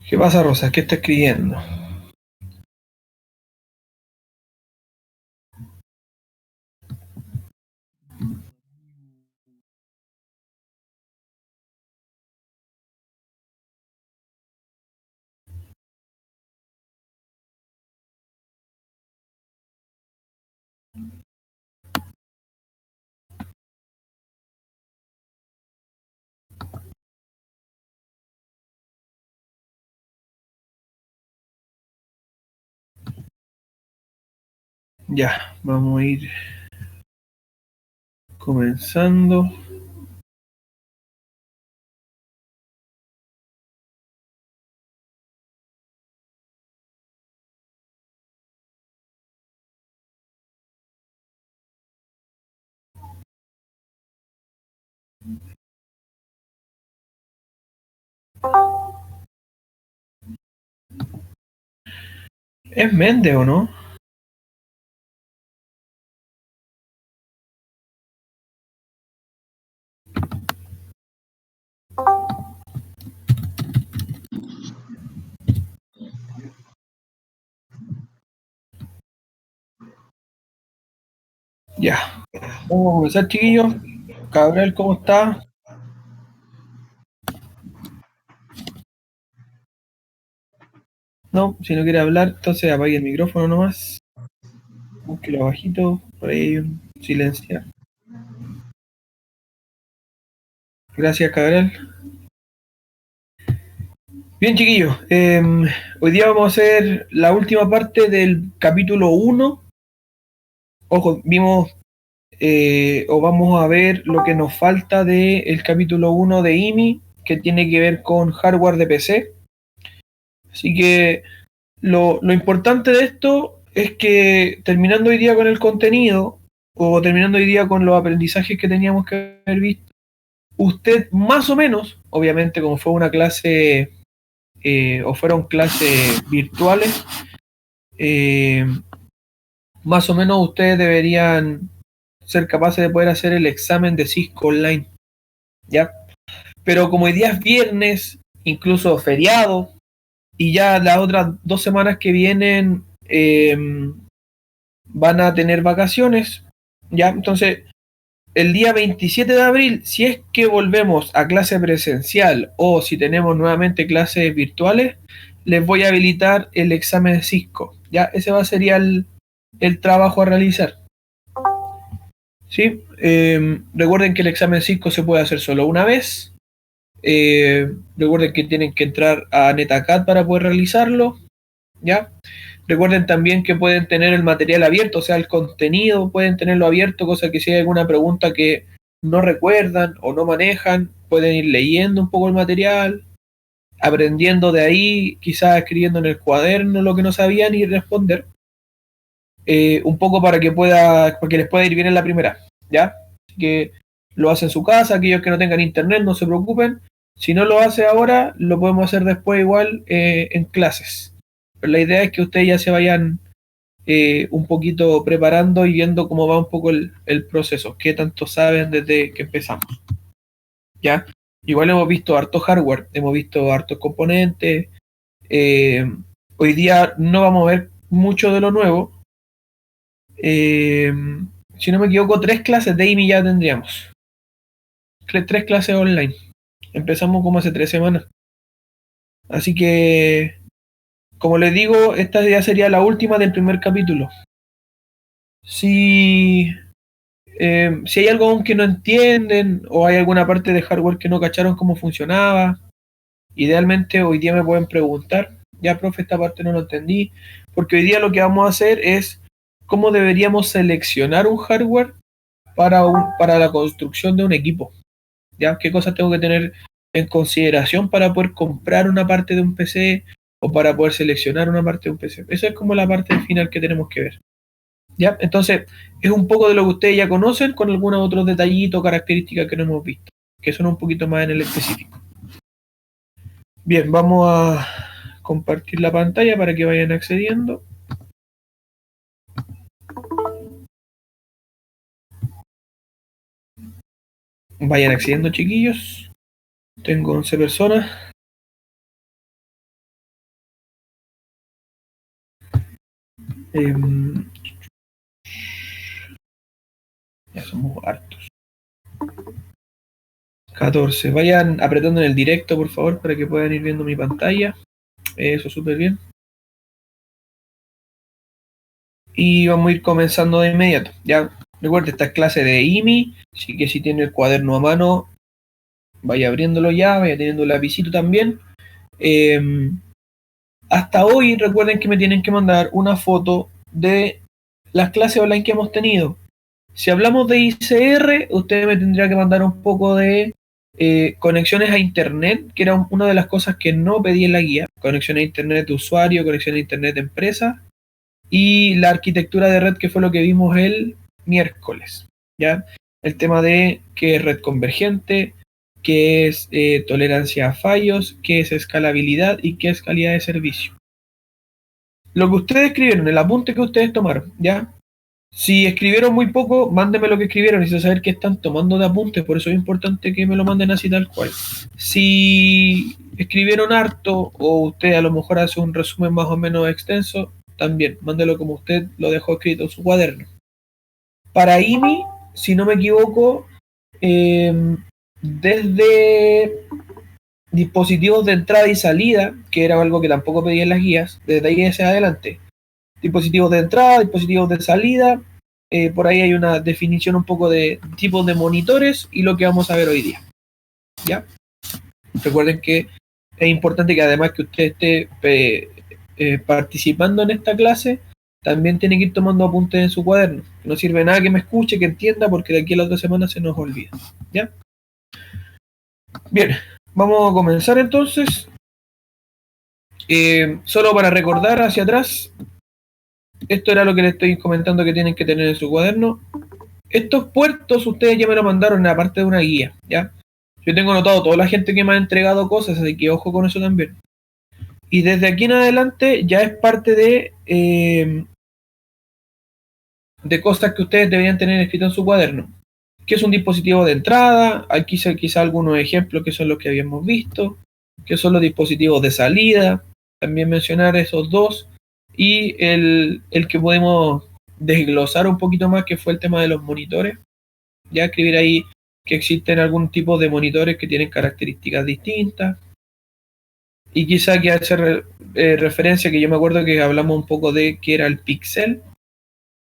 ¿Qué pasa, Rosa? ¿Qué está escribiendo? Ya, vamos a ir comenzando. ¿Es Méndez o no? Ya. Vamos a comenzar, chiquillos. Gabriel, ¿cómo está? No, si no quiere hablar, entonces apague el micrófono nomás. Búsquelo bajito, por ahí silencia. Gracias, Gabriel. Bien, chiquillos. Hoy día vamos a hacer la última parte del capítulo 1. Ojo, vimos o vamos a ver lo que nos falta del capítulo 1 de IMI, que tiene que ver con hardware de PC. Así que lo importante de esto es que terminando hoy día con el contenido, o terminando hoy día con los aprendizajes que teníamos que haber visto, usted más o menos, obviamente como fue una clase o fueron clases virtuales, eh, más o menos ustedes deberían ser capaces de poder hacer el examen de Cisco online, ¿ya? Pero como hoy día es viernes, incluso feriado, y ya las otras 2 semanas que vienen van a tener vacaciones, ¿ya? Entonces, el día 27 de abril, si es que volvemos a clase presencial o si tenemos nuevamente clases virtuales, les voy a habilitar el examen de Cisco, ¿ya? Ese va a ser el trabajo a realizar, ¿sí? Recuerden que el examen Cisco se puede hacer solo una vez. Recuerden que tienen que entrar a NetAcad para poder realizarlo, ¿ya? Recuerden también que pueden tener el material abierto, o sea, el contenido pueden tenerlo abierto, cosa que si hay alguna pregunta que no recuerdan o no manejan, pueden ir leyendo un poco el material, aprendiendo de ahí, quizás escribiendo en el cuaderno lo que no sabían y responder, un poco para que les pueda ir bien en la primera, ¿ya? Así que lo hace en su casa, aquellos que no tengan internet, no se preocupen. Si no lo hace ahora, lo podemos hacer después igual en clases. Pero la idea es que ustedes ya se vayan un poquito preparando y viendo cómo va un poco el proceso, qué tanto saben desde que empezamos, ¿ya? Igual hemos visto harto hardware, hemos visto hartos componentes. eh, Hoy día no vamos a ver mucho de lo nuevo. Eh, si no me equivoco, 3 clases de IMI ya tendríamos. 3 clases online. Empezamos como hace 3 semanas. Así que, como les digo, esta ya sería la última del primer capítulo. Si si hay algo aún que no entienden o hay alguna parte de hardware que no cacharon cómo funcionaba, idealmente hoy día me pueden preguntar, ya profe, esta parte no lo entendí, porque hoy día lo que vamos a hacer es cómo deberíamos seleccionar un hardware para la construcción de un equipo, ya qué cosas tengo que tener en consideración para poder comprar una parte de un PC o para poder seleccionar una parte de un PC. Esa es como la parte final que tenemos que ver. ¿Ya? Entonces, es un poco de lo que ustedes ya conocen con algunos otros detallitos, características que no hemos visto, que son un poquito más en el específico. Bien, vamos a compartir la pantalla para que vayan accediendo. Vayan accediendo, chiquillos. Tengo 11 personas. Ya somos hartos. 14. Vayan apretando en el directo, por favor, para que puedan ir viendo mi pantalla. Eso, súper bien. Y vamos a ir comenzando de inmediato. Ya, recuerden, esta es clase de IMI, así que si tiene el cuaderno a mano, vaya abriéndolo ya, vaya teniendo el lapicito también. Hasta hoy, recuerden que me tienen que mandar una foto de las clases online que hemos tenido. Si hablamos de ICR, usted me tendría que mandar un poco de conexiones a Internet, que era una de las cosas que no pedí en la guía. Conexión a Internet de usuario, conexión a Internet de empresa y la arquitectura de red, que fue lo que vimos el miércoles. ¿Ya? El tema de qué es red convergente, qué es tolerancia a fallos, qué es escalabilidad y qué es calidad de servicio. Lo que ustedes escribieron, el apunte que ustedes tomaron, ¿ya? Si escribieron muy poco, mándenme lo que escribieron. Necesito saber qué están tomando de apuntes, por eso es importante que me lo manden así tal cual. Si escribieron harto o usted a lo mejor hace un resumen más o menos extenso, también mándelo como usted lo dejó escrito en su cuaderno. Para IMI, si no me equivoco, desde dispositivos de entrada y salida, que era algo que tampoco pedí en las guías, desde ahí hacia adelante, dispositivos de entrada, dispositivos de salida. Por ahí hay una definición un poco de tipos de monitores y lo que vamos a ver hoy día. ¿Ya? Recuerden que es importante que además que usted esté participando en esta clase, también tiene que ir tomando apuntes en su cuaderno. No sirve nada que me escuche, que entienda, porque de aquí a la otra semana se nos olvida. ¿Ya? Bien, vamos a comenzar entonces. Solo para recordar hacia atrás, esto era lo que les estoy comentando que tienen que tener en su cuaderno. Estos puertos ustedes ya me lo mandaron aparte de una guía, ¿ya? Yo tengo notado toda la gente que me ha entregado cosas, así que ojo con eso también. Y desde aquí en adelante ya es parte de cosas que ustedes deberían tener escrito en su cuaderno. ¿Qué es un dispositivo de entrada? Aquí quizá algunos ejemplos que son los que habíamos visto. ¿Qué son los dispositivos de salida? También mencionar esos dos. Y el que podemos desglosar un poquito más, que fue el tema de los monitores. Ya escribir ahí que existen algún tipo de monitores que tienen características distintas. Y quizá que hacer referencia, que yo me acuerdo que hablamos un poco de que era el pixel,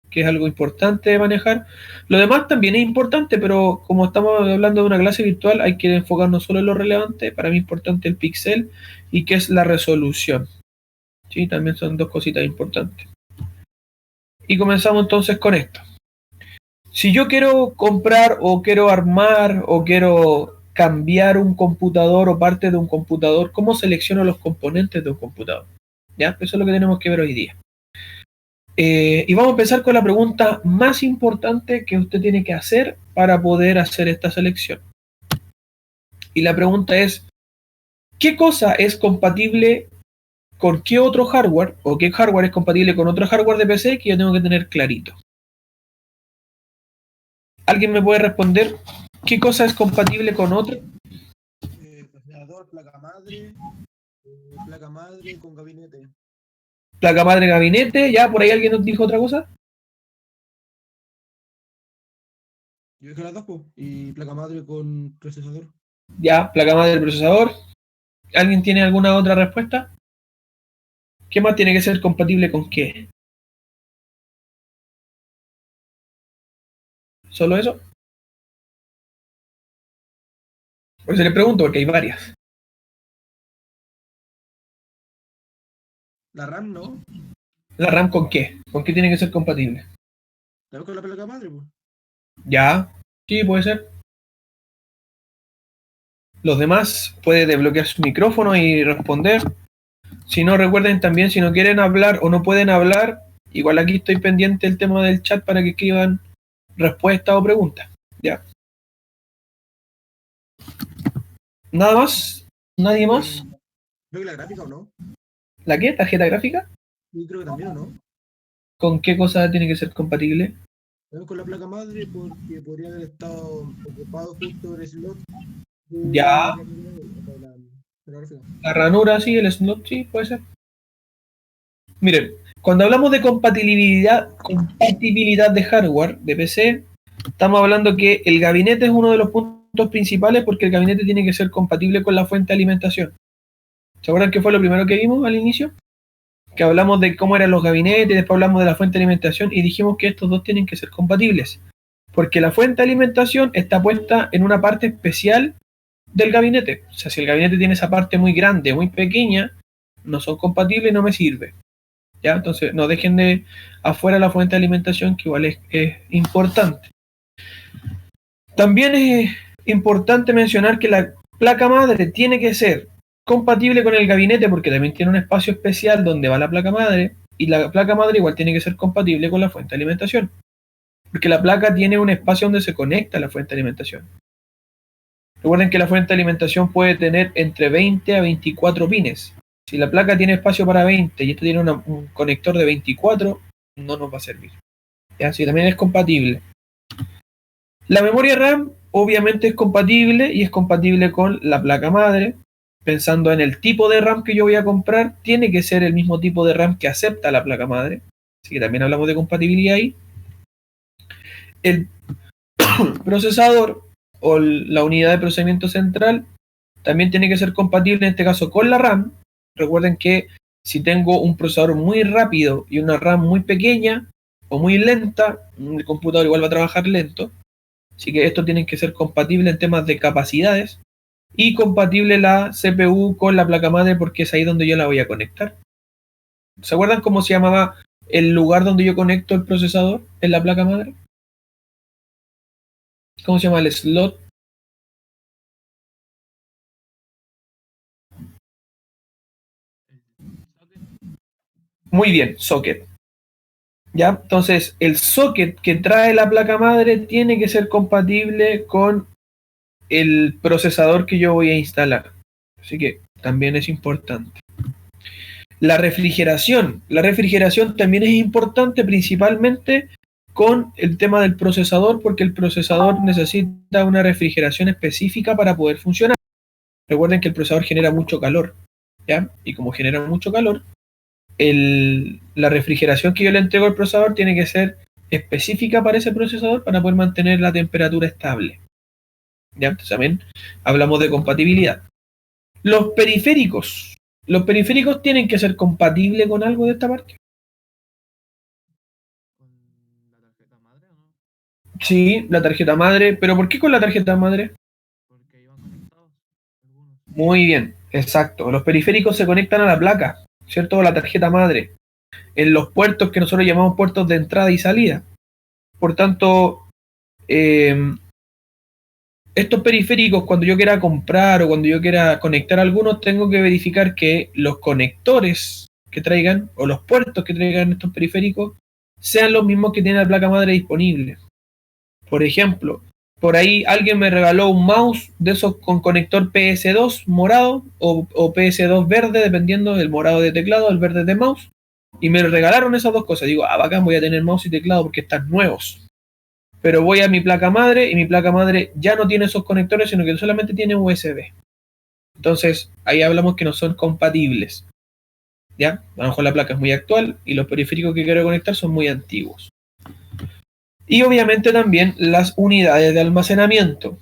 que es algo importante de manejar. Lo demás también es importante, pero como estamos hablando de una clase virtual, hay que enfocarnos solo en lo relevante. Para mí es importante el pixel y qué es la resolución. ¿Sí? También son dos cositas importantes. Y comenzamos entonces con esto. Si yo quiero comprar o quiero armar o quiero cambiar un computador o parte de un computador, ¿cómo selecciono los componentes de un computador? ¿Ya? Eso es lo que tenemos que ver hoy día. Y vamos a empezar con la pregunta más importante que usted tiene que hacer para poder hacer esta selección. Y la pregunta es, ¿qué cosa es compatible con qué otro hardware o qué hardware es compatible con otro hardware de PC que yo tengo que tener clarito? ¿Alguien me puede responder qué cosa es compatible con otro? Procesador, placa madre con gabinete. Placa madre gabinete, ¿ya? ¿Por ahí alguien nos dijo otra cosa? Yo dije las dos, pues. Y placa madre con procesador. Ya, placa madre procesador. ¿Alguien tiene alguna otra respuesta? ¿Qué más tiene que ser compatible con qué? ¿Solo eso? Por eso le pregunto, porque hay varias. La RAM, ¿no? ¿La RAM con qué? ¿Con qué tiene que ser compatible? Claro, con la placa madre, pues. Ya, sí, puede ser. Los demás puede desbloquear su micrófono y responder. Si no, recuerden también, si no quieren hablar o no pueden hablar, igual aquí estoy pendiente del tema del chat para que escriban respuestas o preguntas. ¿Ya? ¿Nada más? ¿Nadie más? Creo que la gráfica o no. ¿La qué? ¿Tarjeta gráfica? Yo creo que también o no. ¿Con qué cosa tiene que ser compatible? También con la placa madre porque podría haber estado ocupado justo el slot de Ya, la gráfica. la ranura sí, el slot sí, puede ser. Miren, cuando hablamos de compatibilidad de hardware de PC, estamos hablando que el gabinete es uno de los puntos principales porque el gabinete tiene que ser compatible con la fuente de alimentación. ¿Se acuerdan que fue lo primero que vimos al inicio? Que hablamos de cómo eran los gabinetes, después hablamos de la fuente de alimentación y dijimos que estos dos tienen que ser compatibles. Porque la fuente de alimentación está puesta en una parte especial del gabinete. O sea, si el gabinete tiene esa parte muy grande, muy pequeña, no son compatibles y no me sirve. ¿Ya? Entonces, no dejen de afuera la fuente de alimentación, que igual es importante. También es importante mencionar que la placa madre tiene que ser compatible con el gabinete porque también tiene un espacio especial donde va la placa madre y la placa madre igual tiene que ser compatible con la fuente de alimentación porque la placa tiene un espacio donde se conecta a la fuente de alimentación. Recuerden que la fuente de alimentación puede tener entre 20 a 24 pines. Si la placa tiene espacio para 20 y esto tiene un conector de 24, no nos va a servir. Así también es compatible. La memoria RAM obviamente es compatible y es compatible con la placa madre. Pensando en el tipo de RAM que yo voy a comprar, tiene que ser el mismo tipo de RAM que acepta la placa madre. Así que también hablamos de compatibilidad ahí. El procesador o la unidad de procesamiento central también tiene que ser compatible en este caso con la RAM. Recuerden que si tengo un procesador muy rápido y una RAM muy pequeña o muy lenta, el computador igual va a trabajar lento. Así que estos tienen que ser compatibles en temas de capacidades y compatible la CPU con la placa madre porque es ahí donde yo la voy a conectar. ¿Se acuerdan cómo se llamaba el lugar donde yo conecto el procesador en la placa madre? ¿Cómo se llama el slot? Muy bien, socket. ¿Ya? Entonces, el socket que trae la placa madre tiene que ser compatible con el procesador que yo voy a instalar. Así que también es importante. La refrigeración. La refrigeración también es importante principalmente con el tema del procesador porque el procesador necesita una refrigeración específica para poder funcionar. Recuerden que el procesador genera mucho calor, ¿ya? Y como genera mucho calor, la refrigeración que yo le entrego al procesador tiene que ser específica para ese procesador para poder mantener la temperatura estable. ¿Ya? Entonces también hablamos de compatibilidad. Los periféricos. ¿Los periféricos tienen que ser compatibles con algo de esta parte? ¿Con la tarjeta madre o no? Sí, la tarjeta madre. ¿Pero por qué con la tarjeta madre? Porque iban conectados algunos. Muy bien, exacto. Los periféricos se conectan a la placa, ¿cierto? A la tarjeta madre. En los puertos que nosotros llamamos puertos de entrada y salida. Por tanto, estos periféricos, cuando yo quiera comprar o cuando yo quiera conectar algunos, tengo que verificar que los conectores que traigan o los puertos que traigan estos periféricos sean los mismos que tiene la placa madre disponible. Por ejemplo, por ahí alguien me regaló un mouse de esos con conector PS2 morado o PS2 verde, dependiendo del morado de teclado, el verde de mouse. Y me regalaron esas dos cosas. Digo, bacán, voy a tener mouse y teclado porque están nuevos. Pero voy a mi placa madre y mi placa madre ya no tiene esos conectores, sino que solamente tiene USB. Entonces, ahí hablamos que no son compatibles. ¿Ya? A lo mejor la placa es muy actual y los periféricos que quiero conectar son muy antiguos. Y obviamente también las unidades de almacenamiento.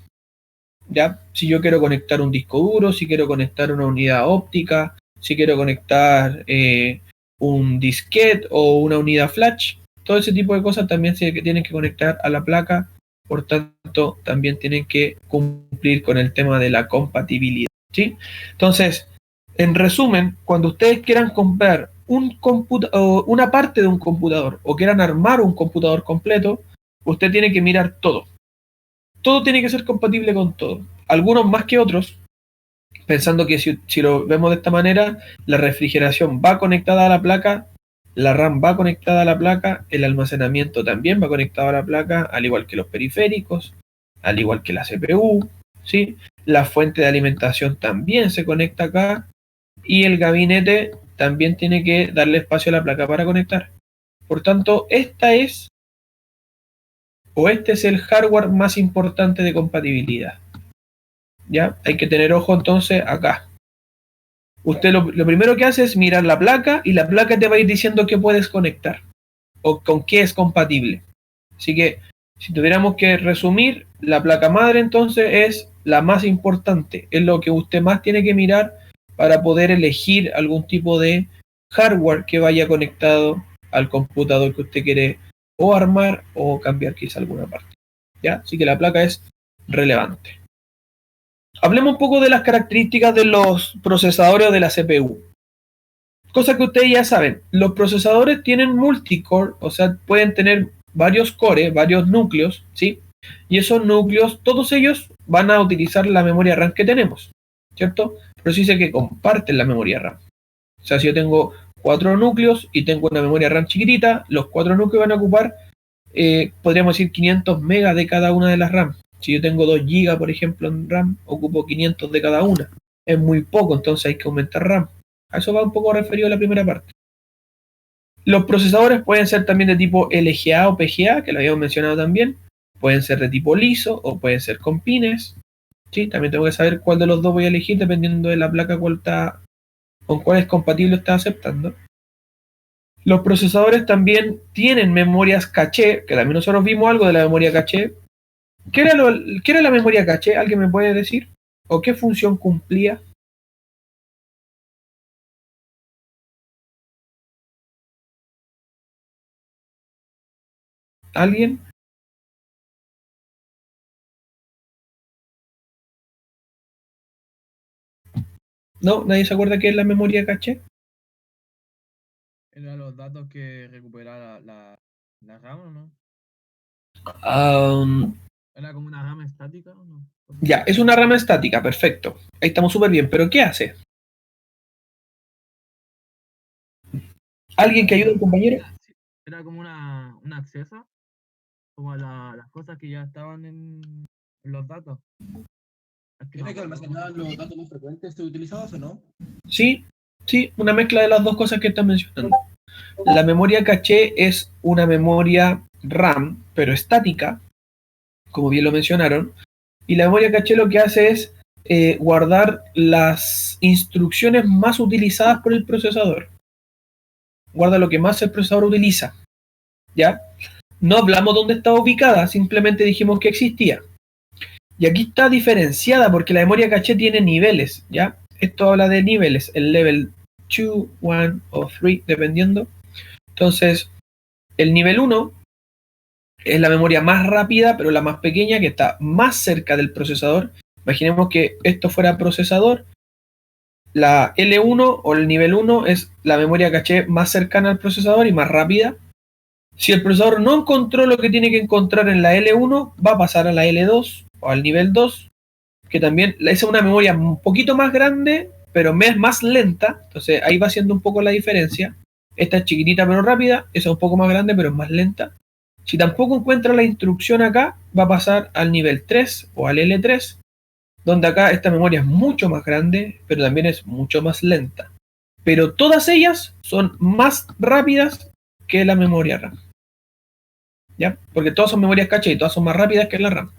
¿Ya? Si yo quiero conectar un disco duro, si quiero conectar una unidad óptica, si quiero conectar un disquete o una unidad flash, todo ese tipo de cosas también se tienen que conectar a la placa, por tanto también tienen que cumplir con el tema de la compatibilidad, ¿sí? Entonces, en resumen, cuando ustedes quieran comprar una parte de un computador o quieran armar un computador completo, usted tiene que mirar todo. Todo tiene que ser compatible con todo. Algunos más que otros, pensando que si lo vemos de esta manera, la refrigeración va conectada a la placa, la RAM va conectada a la placa, el almacenamiento también va conectado a la placa, al igual que los periféricos, al igual que la CPU, ¿sí? La fuente de alimentación también se conecta acá, y el gabinete también tiene que darle espacio a la placa para conectar. Por tanto, este es el hardware más importante de compatibilidad. ¿Ya? Hay que tener ojo entonces acá. Usted lo primero que hace es mirar la placa y la placa te va a ir diciendo qué puedes conectar o con qué es compatible. Así que si tuviéramos que resumir, la placa madre entonces es la más importante, es lo que usted más tiene que mirar para poder elegir algún tipo de hardware que vaya conectado al computador que usted quiere o armar o cambiar quizá alguna parte. ¿Ya? Así que la placa es relevante. Hablemos un poco de las características de los procesadores de la CPU. Cosa que ustedes ya saben, los procesadores tienen multicore, o sea, pueden tener varios cores, varios núcleos, ¿sí? Y esos núcleos, todos ellos van a utilizar la memoria RAM que tenemos, ¿cierto? Pero sí sé que comparten la memoria RAM. O sea, si yo tengo 4 núcleos y tengo una memoria RAM chiquitita, los 4 núcleos van a ocupar, podríamos decir, 500 megas de cada una de las RAM. Si yo tengo 2 GB, por ejemplo, en RAM, ocupo 500 de cada una. Es muy poco, entonces hay que aumentar RAM. A eso va un poco referido a la primera parte. Los procesadores pueden ser también de tipo LGA o PGA, que lo habíamos mencionado también. Pueden ser de tipo liso o pueden ser con pines. ¿Sí? También tengo que saber cuál de los dos voy a elegir dependiendo de la placa con cuál es compatible está aceptando. Los procesadores también tienen memorias caché, que también nosotros vimos algo de la memoria caché. ¿Qué era la memoria caché? ¿Alguien me puede decir? ¿O qué función cumplía? ¿Alguien? ¿No? ¿Nadie se acuerda qué es la memoria caché? Eran los datos que recuperaba la RAM, ¿o no? ¿Era como una RAM estática o no? Ya, es una RAM estática, perfecto. Ahí estamos súper bien, pero ¿qué hace? ¿Alguien que ayude al compañero? Era como un acceso como a las cosas que ya estaban en los datos. ¿Tiene que almacenar los datos más frecuentes utilizados o no? Sí, sí, una mezcla de las dos cosas que están mencionando. La memoria caché es una memoria RAM, pero estática, como bien lo mencionaron, y la memoria caché lo que hace es guardar las instrucciones más utilizadas por el procesador. Guarda lo que más el procesador utiliza, ¿ya? No hablamos dónde está ubicada, simplemente dijimos que existía. Y aquí está diferenciada porque la memoria caché tiene niveles, ¿ya? Esto habla de niveles, el level 2, 1 o 3, dependiendo. Entonces, el nivel 1 es la memoria más rápida, pero la más pequeña, que está más cerca del procesador. Imaginemos que esto fuera procesador. La L1 o el nivel 1 es la memoria caché más cercana al procesador y más rápida. Si el procesador no encontró lo que tiene que encontrar en la L1, va a pasar a la L2 o al nivel 2, que también es una memoria un poquito más grande, pero más lenta. Entonces ahí va siendo un poco la diferencia. Esta es chiquitita pero rápida, esa es un poco más grande pero es más lenta. Si tampoco encuentra la instrucción acá, va a pasar al nivel 3 o al L3, donde acá esta memoria es mucho más grande, pero también es mucho más lenta. Pero todas ellas son más rápidas que la memoria RAM. ¿Ya? Porque todas son memorias caché y todas son más rápidas que la RAM.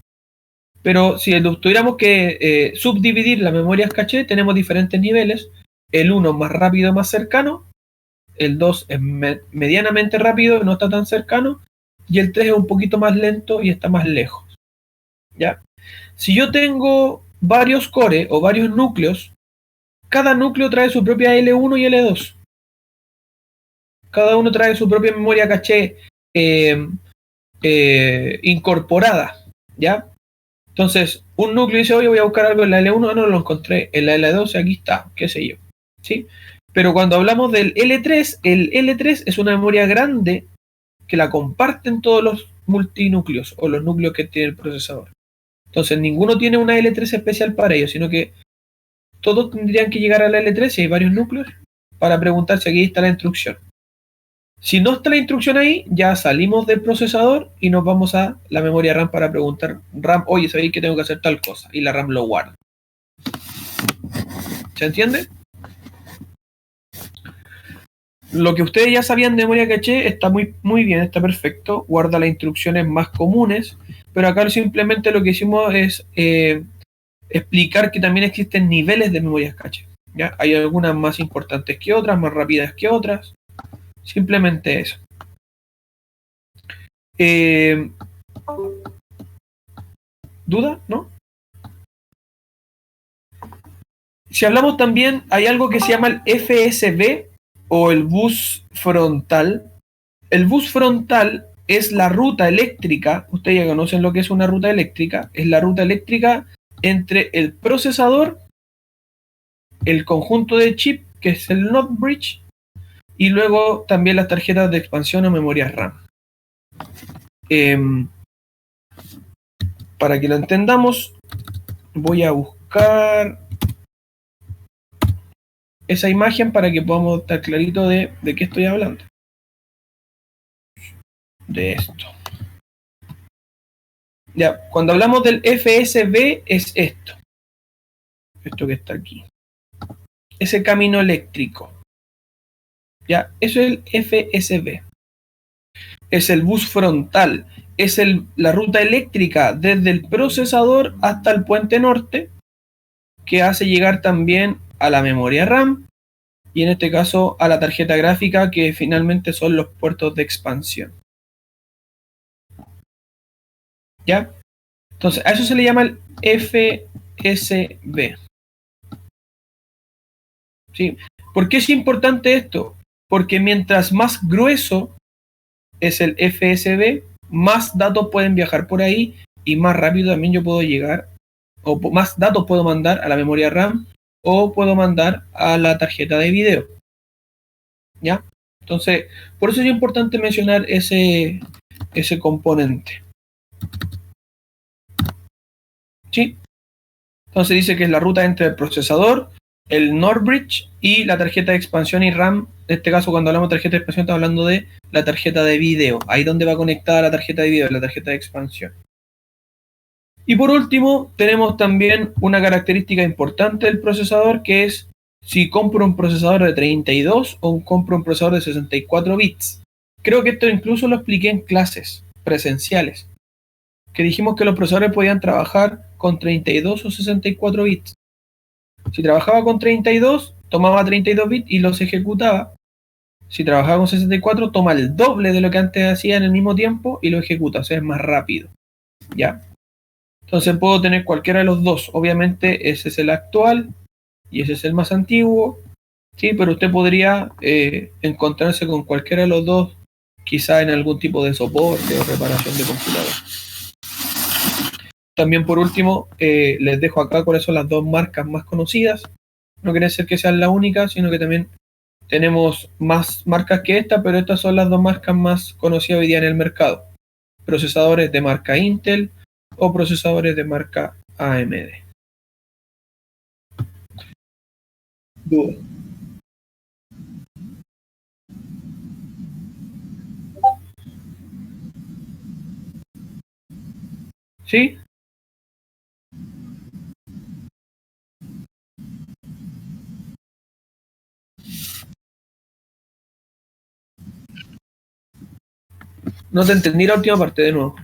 Pero si tuviéramos que subdividir las memorias caché, tenemos diferentes niveles. El 1 más rápido, más cercano. El 2 es medianamente rápido, no está tan cercano. Y el 3 es un poquito más lento y está más lejos. ¿Ya? Si yo tengo varios cores o varios núcleos, cada núcleo trae su propia L1 y L2. Cada uno trae su propia memoria caché incorporada. ¿Ya? Entonces, un núcleo dice, oye, voy a buscar algo en la L1, no lo encontré, en la L2 aquí está, qué sé yo. ¿Sí? Pero cuando hablamos del L3, el L3 es una memoria grande que la comparten todos los multinúcleos o los núcleos que tiene el procesador. Entonces, ninguno tiene una L3 especial para ello, sino que todos tendrían que llegar a la L3 si hay varios núcleos para preguntar si aquí está la instrucción. Si no está la instrucción ahí, ya salimos del procesador y nos vamos a la memoria RAM para preguntar, RAM, oye, ¿sabéis que tengo que hacer tal cosa? Y la RAM lo guarda. ¿Se entiende? lo que ustedes ya sabían de memoria caché está muy bien, está perfecto, guarda las instrucciones más comunes, pero acá simplemente lo que hicimos es explicar que también existen niveles de memorias caché. ¿Ya? Hay algunas más importantes que otras, más rápidas que otras, simplemente eso. ¿Duda? ¿No? Si hablamos también, hay algo que se llama el FSB o el bus frontal. El bus frontal es la ruta eléctrica, ustedes ya conocen lo que es una ruta eléctrica, es la ruta eléctrica entre el procesador, el conjunto de chip, que es el NOT bridge, y luego también las tarjetas de expansión o memoria RAM. Para que lo entendamos, voy a buscar esa imagen para que podamos estar clarito de qué estoy hablando. De esto. Ya, cuando hablamos del FSB es esto. Esto que está aquí. Ese camino eléctrico. Ya, eso es el FSB. Es el bus frontal. Es la ruta eléctrica desde el procesador hasta el puente norte, que hace llegar también a la memoria RAM y en este caso a la tarjeta gráfica, que finalmente son los puertos de expansión. ¿Ya? Entonces, a eso se le llama el FSB. ¿Sí? ¿Por qué es importante esto? Porque mientras más grueso es el FSB, más datos pueden viajar por ahí y más rápido también yo puedo llegar, o más datos puedo mandar a la memoria RAM o puedo mandar a la tarjeta de video. ¿Ya? Entonces, por eso es importante mencionar ese componente. ¿Sí? Entonces dice que es la ruta entre el procesador, el NOR bridge y la tarjeta de expansión y RAM. En este caso, cuando hablamos de tarjeta de expansión, estamos hablando de la tarjeta de video. Ahí donde va conectada la tarjeta de video, la tarjeta de expansión. Y por último, tenemos también una característica importante del procesador, que es si compro un procesador de 32 o compro un procesador de 64 bits. Creo que esto incluso lo expliqué en clases presenciales, que dijimos que los procesadores podían trabajar con 32 o 64 bits. Si trabajaba con 32, tomaba 32 bits y los ejecutaba. Si trabajaba con 64, toma el doble de lo que antes hacía en el mismo tiempo y lo ejecuta, o sea, es más rápido. ¿Ya? Entonces puedo tener cualquiera de los dos. Obviamente ese es el actual y ese es el más antiguo. Sí, pero usted podría encontrarse con cualquiera de los dos, quizá en algún tipo de soporte o reparación de computador. También por último, les dejo acá cuáles son las dos marcas más conocidas. No quiere decir que sean la única, sino que también tenemos más marcas que esta, pero estas son las dos marcas más conocidas hoy día en el mercado. Procesadores de marca Intel o procesadores de marca AMD. ¿Duda? ¿Sí? No te entendí la última parte de nuevo.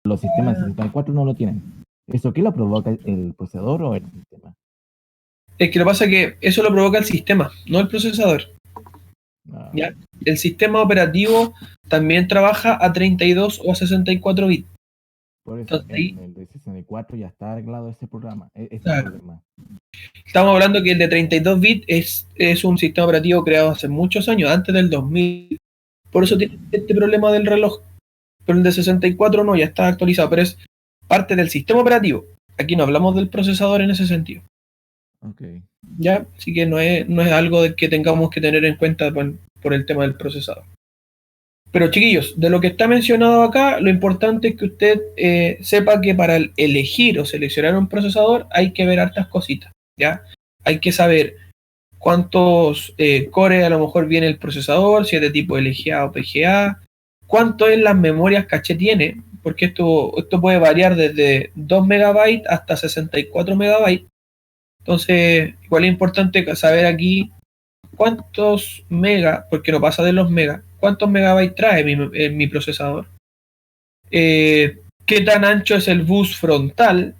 Los sistemas 64 no lo tienen. ¿Eso qué lo provoca, el procesador o el sistema? Es que lo que pasa es que eso lo provoca el sistema, no el procesador. No. ¿Ya? El sistema operativo también trabaja a 32 o a 64 bits. Por eso, Entonces, ahí, en el de 64 ya está arreglado ese programa, ese claro, problema. estamos hablando que el de 32 bits es un sistema operativo creado hace muchos años, antes del 2000. Por eso tiene este problema del reloj. Pero el de 64 no, ya está actualizado, pero es parte del sistema operativo. Aquí no hablamos del procesador en ese sentido. Okay. ¿Ya? Así que no es algo de que tengamos que tener en cuenta por el tema del procesador. Pero chiquillos, de lo que está mencionado acá, lo importante es que usted sepa que para elegir o seleccionar un procesador hay que ver hartas cositas, ¿ya? Hay que saber cuántos cores a lo mejor viene el procesador, si es de tipo LGA o PGA, cuánto en las memorias caché tiene, porque esto puede variar desde 2 megabytes hasta 64 megabytes. Entonces, igual es importante saber aquí cuántos megas, porque no pasa de los megas, cuántos megabytes trae mi procesador. Qué tan ancho es el bus frontal,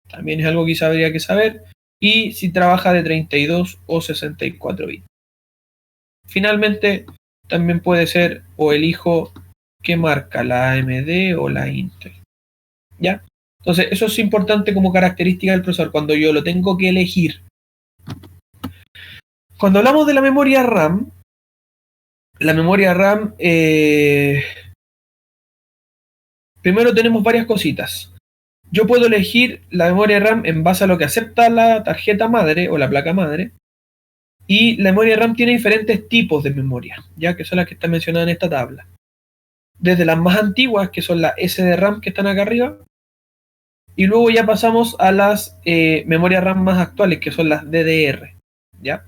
también es algo que habría que saber, y si trabaja de 32 o 64 bits. Finalmente, también puede ser o elijo qué marca, la AMD o la Intel. ¿Ya? Entonces, eso es importante como característica del procesador cuando yo lo tengo que elegir. Cuando hablamos de la memoria RAM, primero tenemos varias cositas. Yo puedo elegir la memoria RAM en base a lo que acepta la tarjeta madre o la placa madre. Y la memoria RAM tiene diferentes tipos de memoria, ya que son las que están mencionadas en esta tabla. Desde las más antiguas, que son las SDRAM que están acá arriba, y luego ya pasamos a las memorias RAM más actuales, que son las DDR, ¿ya?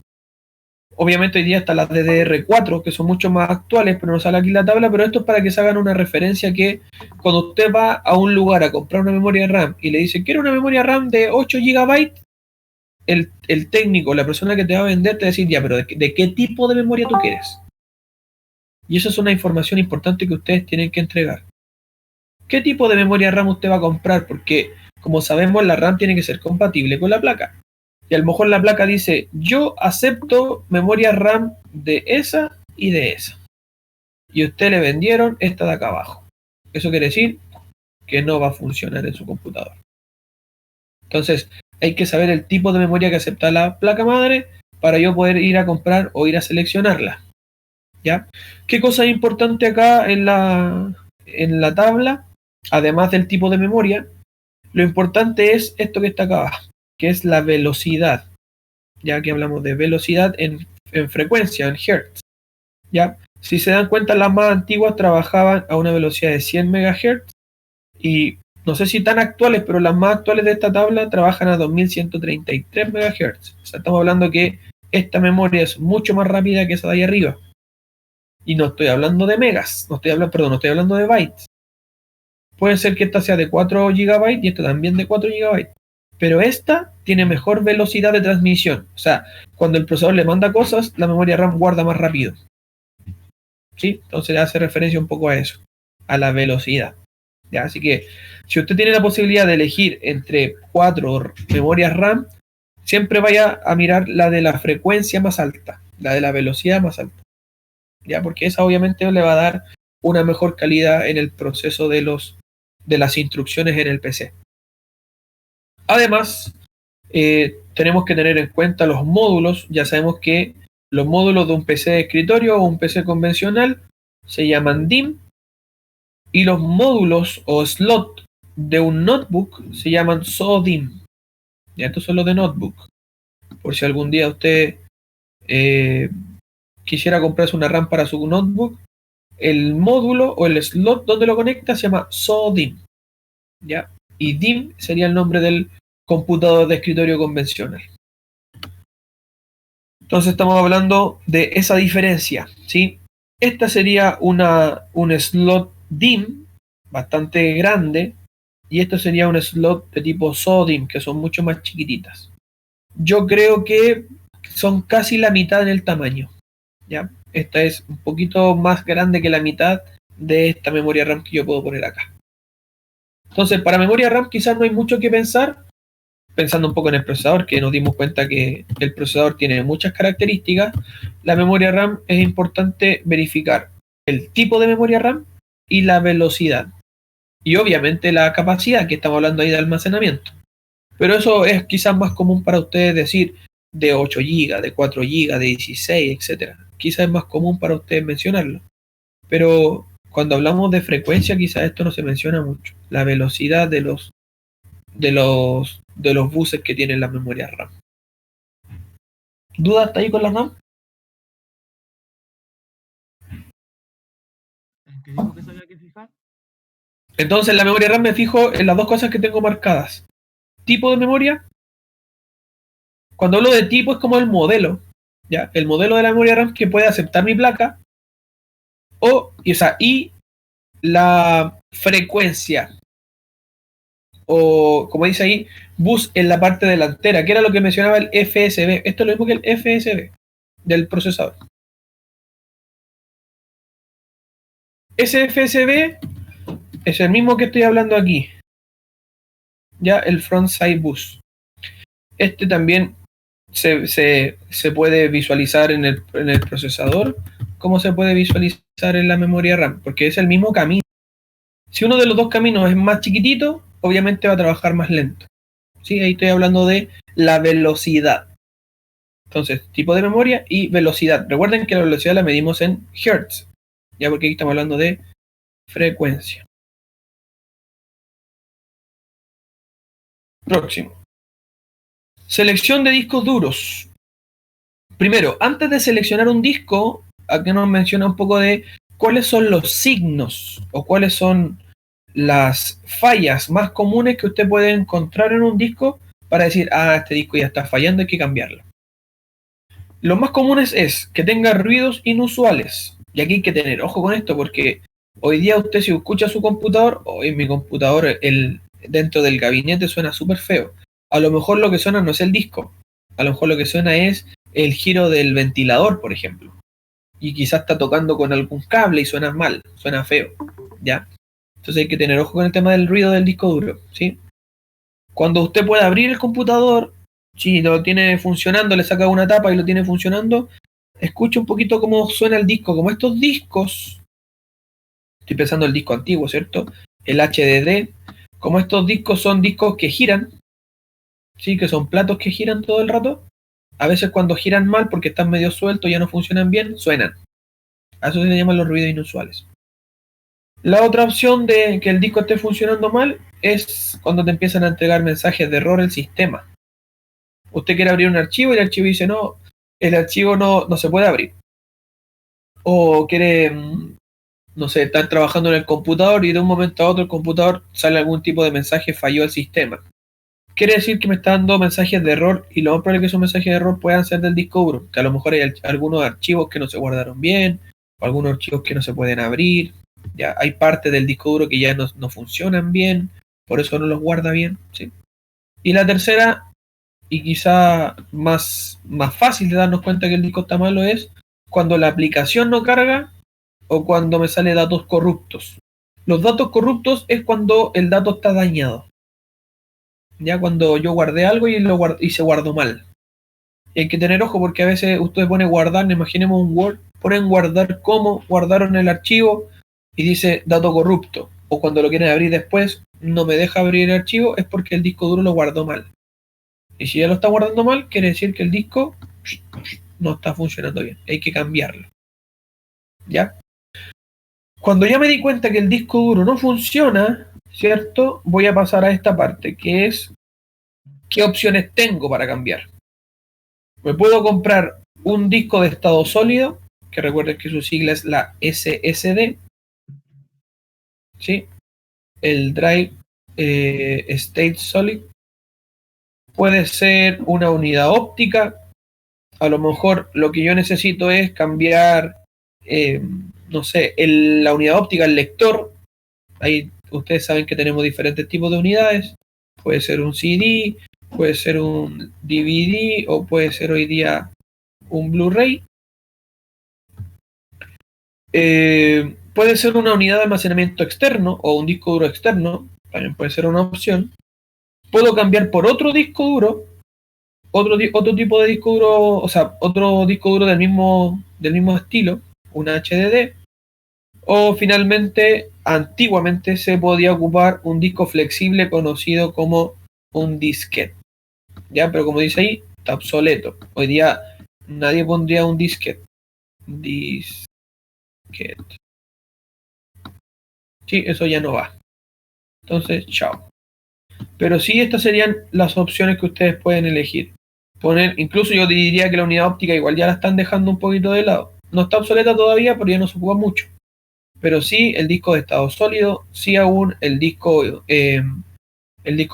Obviamente hoy día están las DDR4, que son mucho más actuales, pero no sale aquí la tabla, pero esto es para que se hagan una referencia que cuando usted va a un lugar a comprar una memoria RAM y le dice, quiero una memoria RAM de 8 GB, el técnico, la persona que te va a vender, te va a decir, ya, pero ¿de qué tipo de memoria tú quieres? Y eso es una información importante que ustedes tienen que entregar. ¿Qué tipo de memoria RAM usted va a comprar? Porque, como sabemos, la RAM tiene que ser compatible con la placa. Y a lo mejor la placa dice, yo acepto memoria RAM de esa y de esa. Y a usted le vendieron esta de acá abajo. Eso quiere decir que no va a funcionar en su computador. Entonces, hay que saber el tipo de memoria que acepta la placa madre para yo poder ir a comprar o ir a seleccionarla. ¿Ya? ¿Qué cosa es importante acá en la tabla? Además del tipo de memoria, lo importante es esto que está acá abajo, que es la velocidad. Ya que hablamos de velocidad en frecuencia, en hertz. ¿Ya? Si se dan cuenta, las más antiguas trabajaban a una velocidad de 100 MHz y no sé si tan actuales, pero las más actuales de esta tabla trabajan a 2133 MHz. O sea, estamos hablando que esta memoria es mucho más rápida que esa de ahí arriba. Y no estoy hablando de megas, no estoy hablando de bytes. Puede ser que esta sea de 4 GB y esta también de 4 GB. Pero esta tiene mejor velocidad de transmisión. O sea, cuando el procesador le manda cosas, la memoria RAM guarda más rápido. ¿Sí? Entonces hace referencia un poco a eso, a la velocidad. ¿Ya? Así que, si usted tiene la posibilidad de elegir entre 4 memorias RAM, siempre vaya a mirar la de la frecuencia más alta, la de la velocidad más alta. ¿Ya? Porque esa obviamente le va a dar una mejor calidad en el proceso de las instrucciones en el PC. Además, tenemos que tener en cuenta los módulos. Ya sabemos que los módulos de un PC de escritorio o un PC convencional se llaman DIMM y los módulos o slot de un notebook se llaman SODIMM. Ya, estos son los de notebook. Por si algún día usted quisiera comprarse una RAM para su notebook, el módulo o el slot donde lo conecta se llama SODIMM. ¿Ya? Y DIMM sería el nombre del computador de escritorio convencional. Entonces estamos hablando de esa diferencia, ¿sí? Esta sería un slot DIMM bastante grande y esto sería un slot de tipo SODIMM, que son mucho más chiquititas. Yo creo que son casi la mitad en el tamaño, ¿ya? Esta es un poquito más grande que la mitad de esta memoria RAM que yo puedo poner acá. Entonces, para memoria RAM quizás no hay mucho que pensar, pensando un poco en el procesador, que nos dimos cuenta que el procesador tiene muchas características. La memoria RAM es importante verificar el tipo de memoria RAM y la velocidad. Y obviamente la capacidad, que estamos hablando ahí de almacenamiento. Pero eso es quizás más común para ustedes decir de 8 GB, de 4 GB, de 16, etc. Quizás es más común para ustedes mencionarlo. Pero cuando hablamos de frecuencia, quizás esto no se menciona mucho. La velocidad de los buses que tienen las memorias RAM. ¿Dudas hasta ahí con las RAM? ¿En qué dijo que se había que fijar? Entonces, en la memoria RAM me fijo en las dos cosas que tengo marcadas. Tipo de memoria. Cuando hablo de tipo es como el modelo, ¿ya? El modelo de la memoria RAM que puede aceptar mi placa. Y la frecuencia, o como dice ahí, bus en la parte delantera, que era lo que mencionaba el FSB. Esto es lo mismo que el FSB del procesador. Ese FSB es el mismo que estoy hablando aquí, ya el frontside bus. Este también se puede visualizar en el procesador, como se puede visualizar en la memoria RAM, porque es el mismo camino. Si uno de los dos caminos es más chiquitito, obviamente va a trabajar más lento. ¿Sí? Ahí estoy hablando de la velocidad. Entonces, tipo de memoria y velocidad. Recuerden que la velocidad la medimos en Hertz, ya porque aquí estamos hablando de frecuencia. Próximo. Selección de discos duros. Primero, antes de seleccionar un disco, aquí nos menciona un poco de cuáles son los signos o cuáles son las fallas más comunes que usted puede encontrar en un disco para decir, este disco ya está fallando, hay que cambiarlo. Lo más comunes es que tenga ruidos inusuales. Y aquí hay que tener ojo con esto porque hoy día usted si escucha su computador, o en mi computador dentro del gabinete suena súper feo. A lo mejor lo que suena no es el disco. A lo mejor lo que suena es el giro del ventilador, por ejemplo. Y quizás está tocando con algún cable y suena mal, suena feo. ¿Ya? Entonces hay que tener ojo con el tema del ruido del disco duro, ¿sí? Cuando usted pueda abrir el computador, si lo tiene funcionando, le saca una tapa y lo tiene funcionando, escuche un poquito cómo suena el disco. Como estos discos, estoy pensando en el disco antiguo, ¿cierto? El HDD, como estos discos son discos que giran, ¿sí? Que son platos que giran todo el rato, a veces cuando giran mal porque están medio sueltos, ya no funcionan bien, suenan. A eso se le llaman los ruidos inusuales. La otra opción de que el disco esté funcionando mal es cuando te empiezan a entregar mensajes de error el sistema. Usted quiere abrir un archivo y el archivo dice no, el archivo no se puede abrir. O quiere, no sé, estar trabajando en el computador y de un momento a otro el computador sale algún tipo de mensaje, falló el sistema. Quiere decir que me está dando mensajes de error y lo más probable es que esos mensajes de error puedan ser del disco duro, que a lo mejor hay algunos archivos que no se guardaron bien, o algunos archivos que no se pueden abrir. Ya hay partes del disco duro que ya no funcionan bien, por eso no los guarda bien, ¿sí? Y la tercera, y quizá más fácil de darnos cuenta que el disco está malo, es cuando la aplicación no carga o cuando me sale datos corruptos. Los datos corruptos es cuando el dato está dañado. Ya cuando yo guardé algo y se guardó mal. Y hay que tener ojo porque a veces usted pone guardar, imaginemos un Word, ponen guardar como guardaron el archivo y dice dato corrupto. O cuando lo quieren abrir después, no me deja abrir el archivo, es porque el disco duro lo guardó mal. Y si ya lo está guardando mal, quiere decir que el disco no está funcionando bien. Hay que cambiarlo. ¿Ya? Cuando ya me di cuenta que el disco duro no funciona, ¿cierto? Voy a pasar a esta parte, que es ¿qué opciones tengo para cambiar? Me puedo comprar un disco de estado sólido, que recuerden que su sigla es la SSD, ¿sí? El Drive State Solid. Puede ser una unidad óptica. A lo mejor lo que yo necesito es cambiar, no sé, la unidad óptica, el lector. Ahí ustedes saben que tenemos diferentes tipos de unidades. Puede ser un CD, puede ser un DVD o puede ser hoy día un Blu-ray. Puede ser una unidad de almacenamiento externo o un disco duro externo, también puede ser una opción. Puedo cambiar por otro disco duro, otro tipo de disco duro, o sea, otro disco duro del mismo estilo, un HDD. O finalmente, antiguamente se podía ocupar un disco flexible conocido como un disquete. Ya, pero como dice ahí, está obsoleto. Hoy día nadie pondría un disquete. Disquete. Sí, eso ya no va. Entonces, chao. Pero sí, estas serían las opciones que ustedes pueden elegir. Incluso yo diría que la unidad óptica igual ya la están dejando un poquito de lado. No está obsoleta todavía, pero ya no se ocupa mucho. Pero sí el disco de estado sólido, sí aún el disco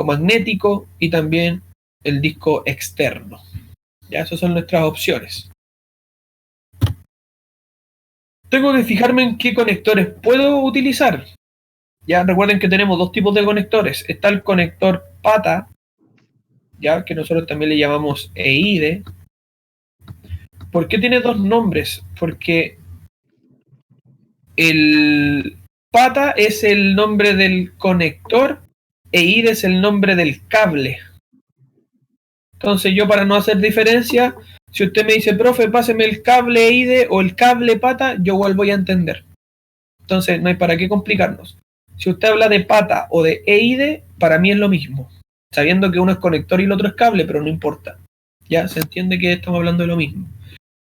magnético y también el disco externo. Ya, esas son nuestras opciones. Tengo que fijarme en qué conectores puedo utilizar. Ya recuerden que tenemos dos tipos de conectores. Está el conector PATA, ya que nosotros también le llamamos EIDE. ¿Por qué tiene dos nombres? Porque el PATA es el nombre del conector e EIDE es el nombre del cable. Entonces yo, para no hacer diferencia, si usted me dice, profe, páseme el cable EIDE o el cable PATA, yo igual voy a entender. Entonces no hay para qué complicarnos. Si usted habla de PATA o de EIDE, para mí es lo mismo, sabiendo que uno es conector y el otro es cable, pero no importa. Ya se entiende que estamos hablando de lo mismo.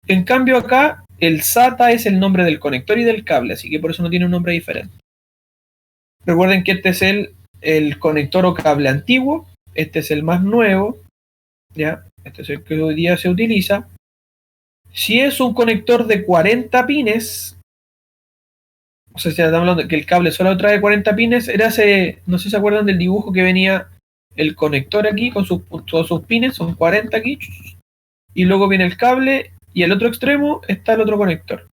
En cambio acá, el SATA es el nombre del conector y del cable, así que por eso no tiene un nombre diferente. Recuerden que este es el conector o cable antiguo, este es el más nuevo, ¿ya? Este es el que hoy día se utiliza. Si es un conector de 40 pines, o sea, si estamos hablando de que el cable solo trae 40 pines, era ese, no sé si se acuerdan del dibujo que venía el conector aquí con todos sus pines, son 40 aquí, y luego viene el cable y al otro extremo está el otro conector.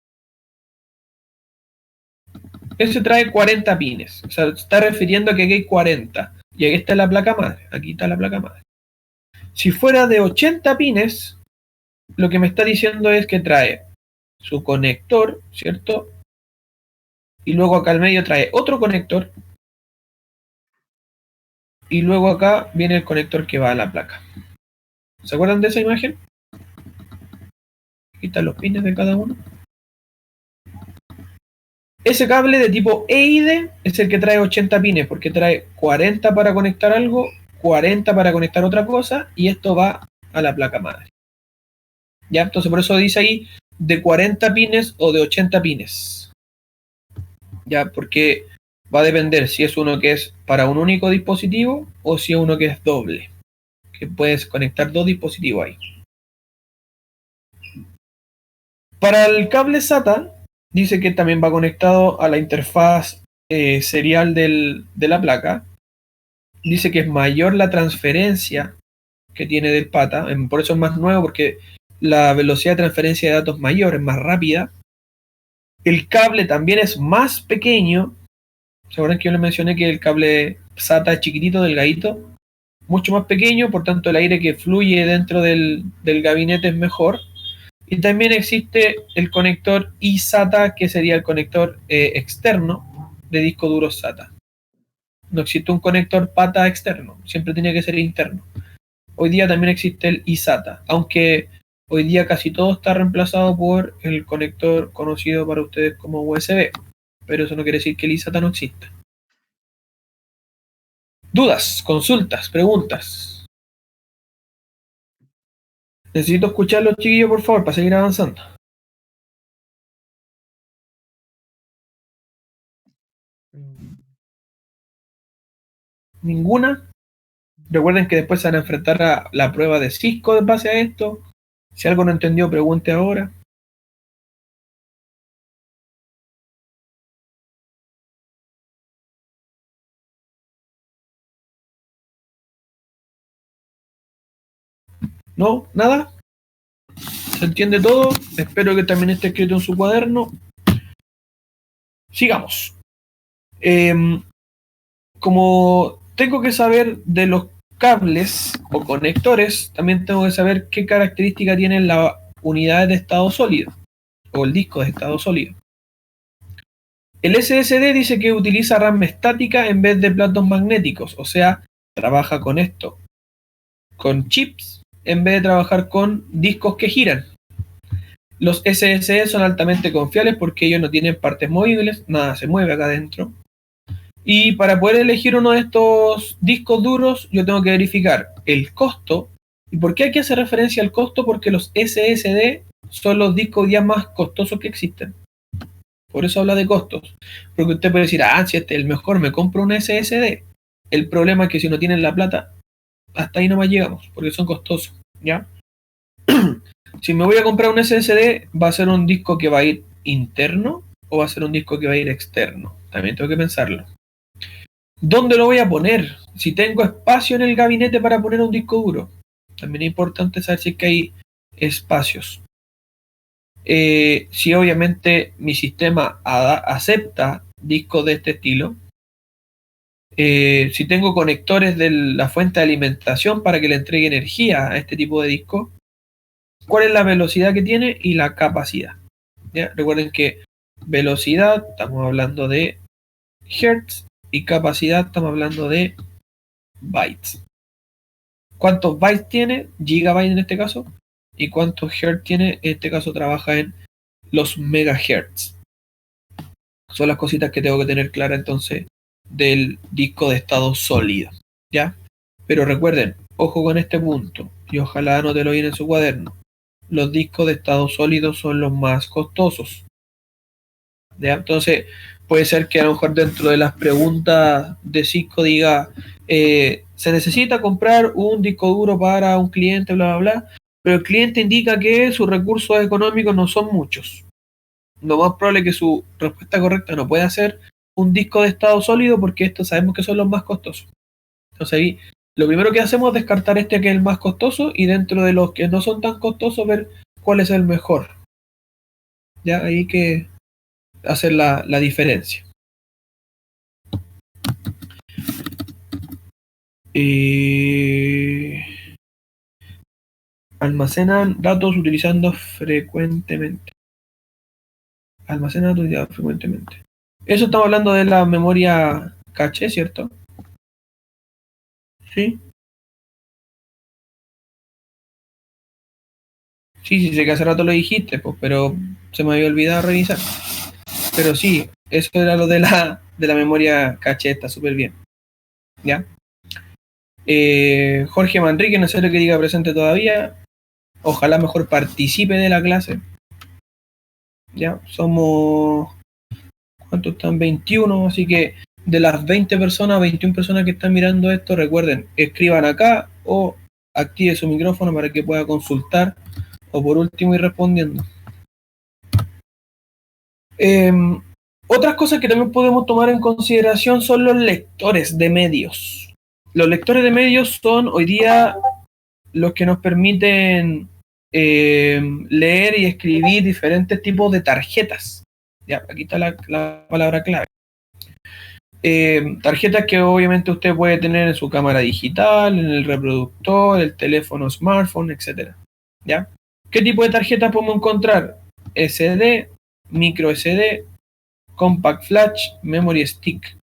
Ese trae 40 pines, o sea, se está refiriendo a que aquí hay 40, y aquí está la placa madre, aquí está la placa madre. Si fuera de 80 pines, lo que me está diciendo es que trae su conector, ¿cierto? Y luego acá al medio trae otro conector, y luego acá viene el conector que va a la placa. ¿Se acuerdan de esa imagen? Aquí están los pines de cada uno. Ese cable de tipo EIDE es el que trae 80 pines, porque trae 40 para conectar algo, 40 para conectar otra cosa, y esto va a la placa madre. ¿Ya? Entonces por eso dice ahí de 40 pines o de 80 pines. ¿Ya? Porque va a depender si es uno que es para un único dispositivo o si es uno que es doble, que puedes conectar dos dispositivos ahí. Para el cable SATA, dice que también va conectado a la interfaz serial de la placa. Dice que es mayor la transferencia que tiene del PATA, por eso es más nuevo, porque la velocidad de transferencia de datos es mayor, es más rápida. El cable también es más pequeño. ¿Se acuerdan que yo les mencioné que el cable SATA es chiquitito, delgadito? Mucho más pequeño, por tanto el aire que fluye dentro del gabinete es mejor. Y también existe el conector eSATA, que sería el conector externo de disco duro SATA. No existe un conector PATA externo, siempre tiene que ser interno. Hoy día también existe el eSATA, aunque hoy día casi todo está reemplazado por el conector conocido para ustedes como USB, pero eso no quiere decir que el eSATA no exista. ¿Dudas, consultas, preguntas? Necesito escucharlos, chiquillos, por favor, para seguir avanzando. ¿Ninguna? Recuerden que después se van a enfrentar a la prueba de Cisco en base a esto. Si algo no entendió, pregunte ahora. ¿No? ¿Nada? ¿Se entiende todo? Espero que también esté escrito en su cuaderno. Sigamos. Como tengo que saber de los cables o conectores, también tengo que saber qué característica tienen las unidades de estado sólido o el disco de estado sólido. El SSD dice que utiliza RAM estática en vez de platos magnéticos, o sea, trabaja con esto, con chips, en vez de trabajar con discos que giran. Los SSD son altamente confiables porque ellos no tienen partes movibles, nada se mueve acá adentro. Y para poder elegir uno de estos discos duros, yo tengo que verificar el costo. ¿Y por qué aquí hace referencia al costo? Porque los SSD son los discos ya más costosos que existen. Por eso habla de costos. Porque usted puede decir, si este es el mejor, me compro un SSD. El problema es que si no tienen la plata, hasta ahí nomás llegamos, porque son costosos, ¿ya? Si me voy a comprar un SSD, ¿va a ser un disco que va a ir interno o va a ser un disco que va a ir externo? También tengo que pensarlo. ¿Dónde lo voy a poner? Si tengo espacio en el gabinete para poner un disco duro. También es importante saber si es que hay espacios. Si obviamente mi sistema acepta discos de este estilo, Si tengo conectores de la fuente de alimentación para que le entregue energía a este tipo de disco, cuál es la velocidad que tiene y la capacidad. ¿Ya? Recuerden que velocidad, estamos hablando de hertz, y capacidad, estamos hablando de bytes. ¿Cuántos bytes tiene? Gigabyte en este caso. ¿Y cuántos hertz tiene? En este caso trabaja en los megahertz. Son las cositas que tengo que tener clara entonces del disco de estado sólido. ¿Ya? Pero recuerden, ojo con este punto, y ojalá anótelo bien en su cuaderno. Los discos de estado sólido son los más costosos. ¿Ya? Entonces, puede ser que a lo mejor dentro de las preguntas de Cisco diga, se necesita comprar un disco duro para un cliente, bla, bla, bla, pero el cliente indica que sus recursos económicos no son muchos. Lo más probable es que su respuesta correcta no pueda ser un disco de estado sólido, porque estos sabemos que son los más costosos. Entonces ahí, lo primero que hacemos es descartar este que es el más costoso, y dentro de los que no son tan costosos ver cuál es el mejor. Ya, ahí que hacer la diferencia. Almacenan datos utilizando frecuentemente. Almacenan datos utilizados frecuentemente. Eso estamos hablando de la memoria caché, ¿cierto? Sí. Sí, sé que hace rato lo dijiste, pues, pero se me había olvidado revisar. Pero sí, eso era lo de la memoria caché, está súper bien. ¿Ya? Jorge Manrique, no sé lo que diga presente todavía. Ojalá mejor participe de la clase. Ya, somos... ¿Cuántos están? 21, así que de las 20 personas, 21 personas que están mirando esto, recuerden, escriban acá o active su micrófono para que pueda consultar, o por último ir respondiendo. Otras cosas que también podemos tomar en consideración son los lectores de medios. Los lectores de medios son hoy día los que nos permiten leer y escribir diferentes tipos de tarjetas. Ya, aquí está la palabra clave. Tarjetas que obviamente usted puede tener en su cámara digital, en el reproductor, el teléfono smartphone, etc. ¿Ya? ¿Qué tipo de tarjetas podemos encontrar? SD, micro SD, compact flash, memory stick.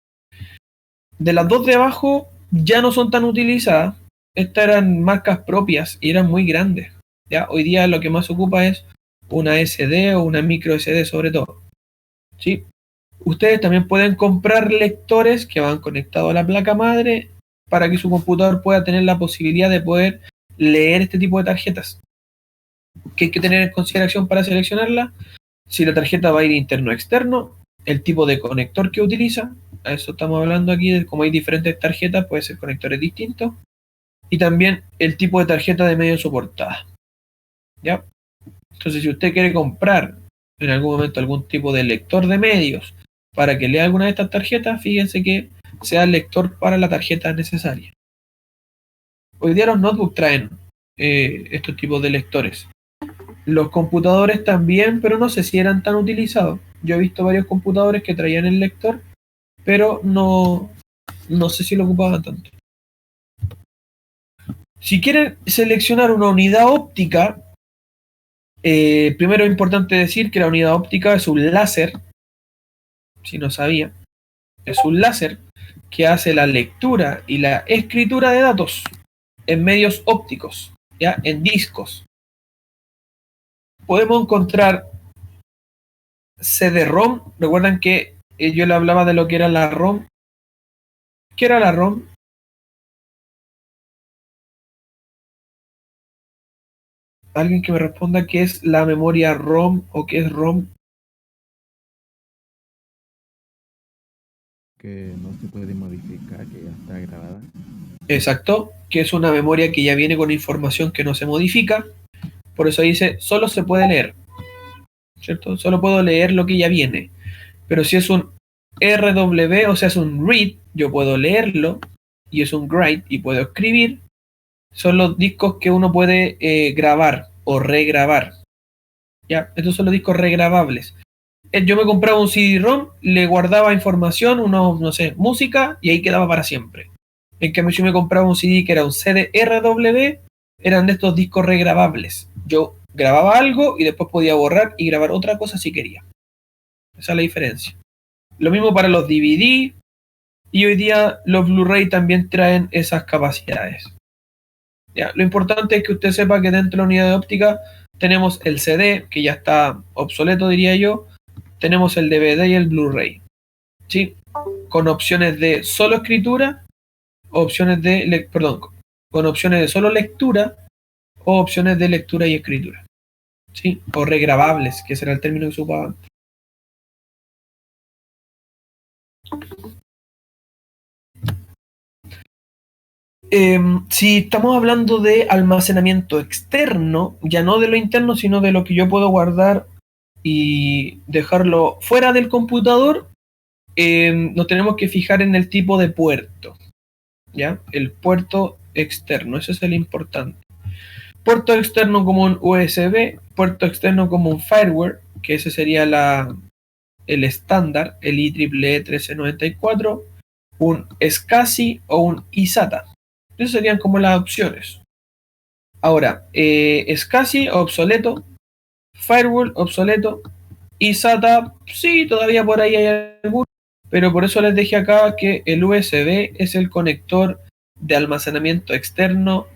De las dos de abajo ya no son tan utilizadas. Estas eran marcas propias y eran muy grandes. ¿Ya? Hoy día lo que más se ocupa es una SD o una micro SD sobre todo. ¿Sí? Ustedes también pueden comprar lectores que van conectados a la placa madre para que su computador pueda tener la posibilidad de poder leer este tipo de tarjetas. ¿Qué hay que tener en consideración para seleccionarla? Si la tarjeta va a ir interno o externo, el tipo de conector que utiliza, a eso estamos hablando aquí, como hay diferentes tarjetas, puede ser conectores distintos, y también el tipo de tarjeta de medio soportada. ¿Ya? Entonces, si usted quiere comprar en algún momento algún tipo de lector de medios para que lea alguna de estas tarjetas, fíjense que sea el lector para la tarjeta necesaria. Hoy día los notebooks traen estos tipos de lectores. Los computadores también, pero no sé si eran tan utilizados. Yo he visto varios computadores que traían el lector, pero no sé si lo ocupaban tanto. Si quieren seleccionar una unidad óptica, primero es importante decir que la unidad óptica es un láser, si no sabía, es un láser que hace la lectura y la escritura de datos en medios ópticos, ya en discos. Podemos encontrar CD-ROM. Recuerdan que yo le hablaba de lo que era la ROM. ¿Qué era la ROM? Alguien que me responda qué es la memoria ROM o qué es ROM. Que no se puede modificar, que ya está grabada. Exacto, que es una memoria que ya viene con información que no se modifica. Por eso dice, solo se puede leer, ¿cierto? Solo puedo leer lo que ya viene. Pero si es un RW, o sea, es un read, yo puedo leerlo, y es un write, y puedo escribir. Son los discos que uno puede grabar o regrabar. ¿Ya? Estos son los discos regrabables. Yo me compraba un CD-ROM, le guardaba información, no sé, música, y ahí quedaba para siempre. En cambio, si me compraba un CD que era un CD-RW, eran de estos discos regrabables. Yo grababa algo y después podía borrar y grabar otra cosa si quería. Esa es la diferencia. Lo mismo para los DVD, y hoy día los Blu-ray también traen esas capacidades. Ya, lo importante es que usted sepa que dentro de la unidad de óptica tenemos el CD, que ya está obsoleto, diría yo, tenemos el DVD y el Blu-ray, ¿sí? Con opciones de solo escritura, opciones de, con opciones de solo lectura o opciones de lectura y escritura, ¿sí? O regrabables, que será el término que se ocupaba antes. Si estamos hablando de almacenamiento externo, ya no de lo interno, sino de lo que yo puedo guardar y dejarlo fuera del computador, nos tenemos que fijar en el tipo de puerto, ¿ya? El puerto externo, ese es el importante. Puerto externo como un USB, puerto externo como un fireware, que ese sería el estándar, el IEEE 1394, un SCSI o un ISATA. Esas serían como las opciones. Ahora, SCSI obsoleto, firewall obsoleto, ISATA sí, todavía por ahí hay algunos, pero por eso les dejé acá que el USB es el conector de almacenamiento externo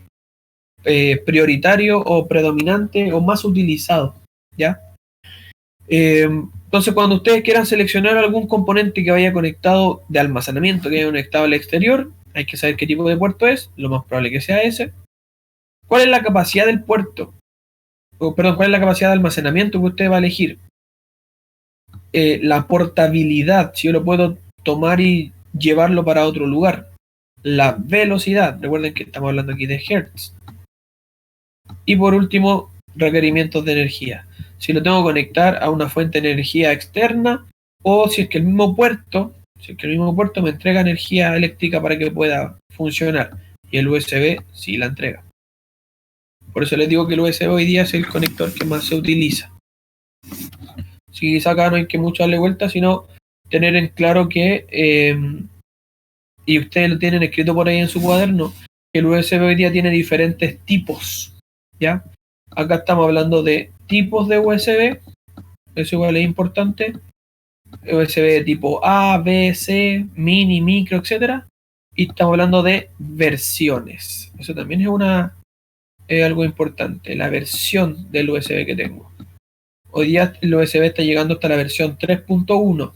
prioritario o predominante o más utilizado, ¿ya? Entonces, cuando ustedes quieran seleccionar algún componente que vaya conectado de almacenamiento, que vaya conectado al exterior, hay que saber qué tipo de puerto es, lo más probable que sea ese. ¿Cuál es la capacidad del puerto? ¿Cuál es la capacidad de almacenamiento que usted va a elegir? La portabilidad, si yo lo puedo tomar y llevarlo para otro lugar. La velocidad, recuerden que estamos hablando aquí de hertz. Y por último, requerimientos de energía. Si lo tengo que conectar a una fuente de energía externa o si es que el mismo puerto me entrega energía eléctrica para que pueda funcionar. Y el USB sí la entrega. Por eso les digo que el USB hoy día es el conector que más se utiliza. Si acá no hay que mucho darle vuelta, sino tener en claro que, y ustedes lo tienen escrito por ahí en su cuaderno, que el USB hoy día tiene diferentes tipos, ¿ya? Acá estamos hablando de tipos de USB, eso igual es importante, USB tipo A, B, C, mini, micro, etc. Y estamos hablando de versiones, eso también es algo importante, la versión del USB que tengo. Hoy día el USB está llegando hasta la versión 3.1.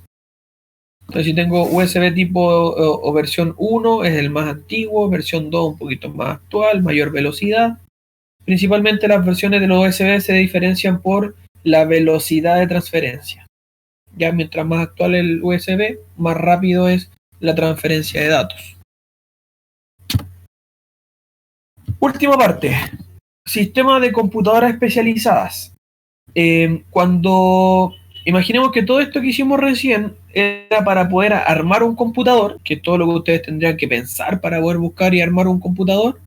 Entonces si tengo USB tipo o versión 1 es el más antiguo, versión 2 un poquito más actual, mayor velocidad. Principalmente las versiones de los USB se diferencian por la velocidad de transferencia. Ya mientras más actual el USB, más rápido es la transferencia de datos. Última parte. Sistema de computadoras especializadas. Cuando imaginemos que todo esto que hicimos recién era para poder armar un computador, que es todo lo que ustedes tendrían que pensar para poder buscar y armar un computador,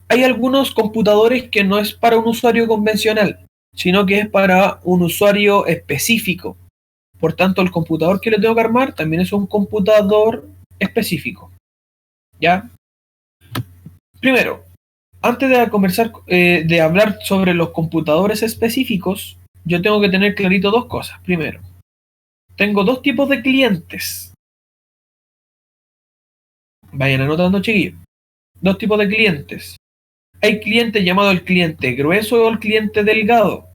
hay algunos computadores que no es para un usuario convencional, sino que es para un usuario específico. Por tanto, el computador que le tengo que armar también es un computador específico. ¿Ya? Primero, antes de conversar, de hablar sobre los computadores específicos, yo tengo que tener clarito dos cosas. Primero, tengo dos tipos de clientes. Vayan anotando, chiquillos. Dos tipos de clientes. Hay cliente llamado el cliente grueso o el cliente delgado.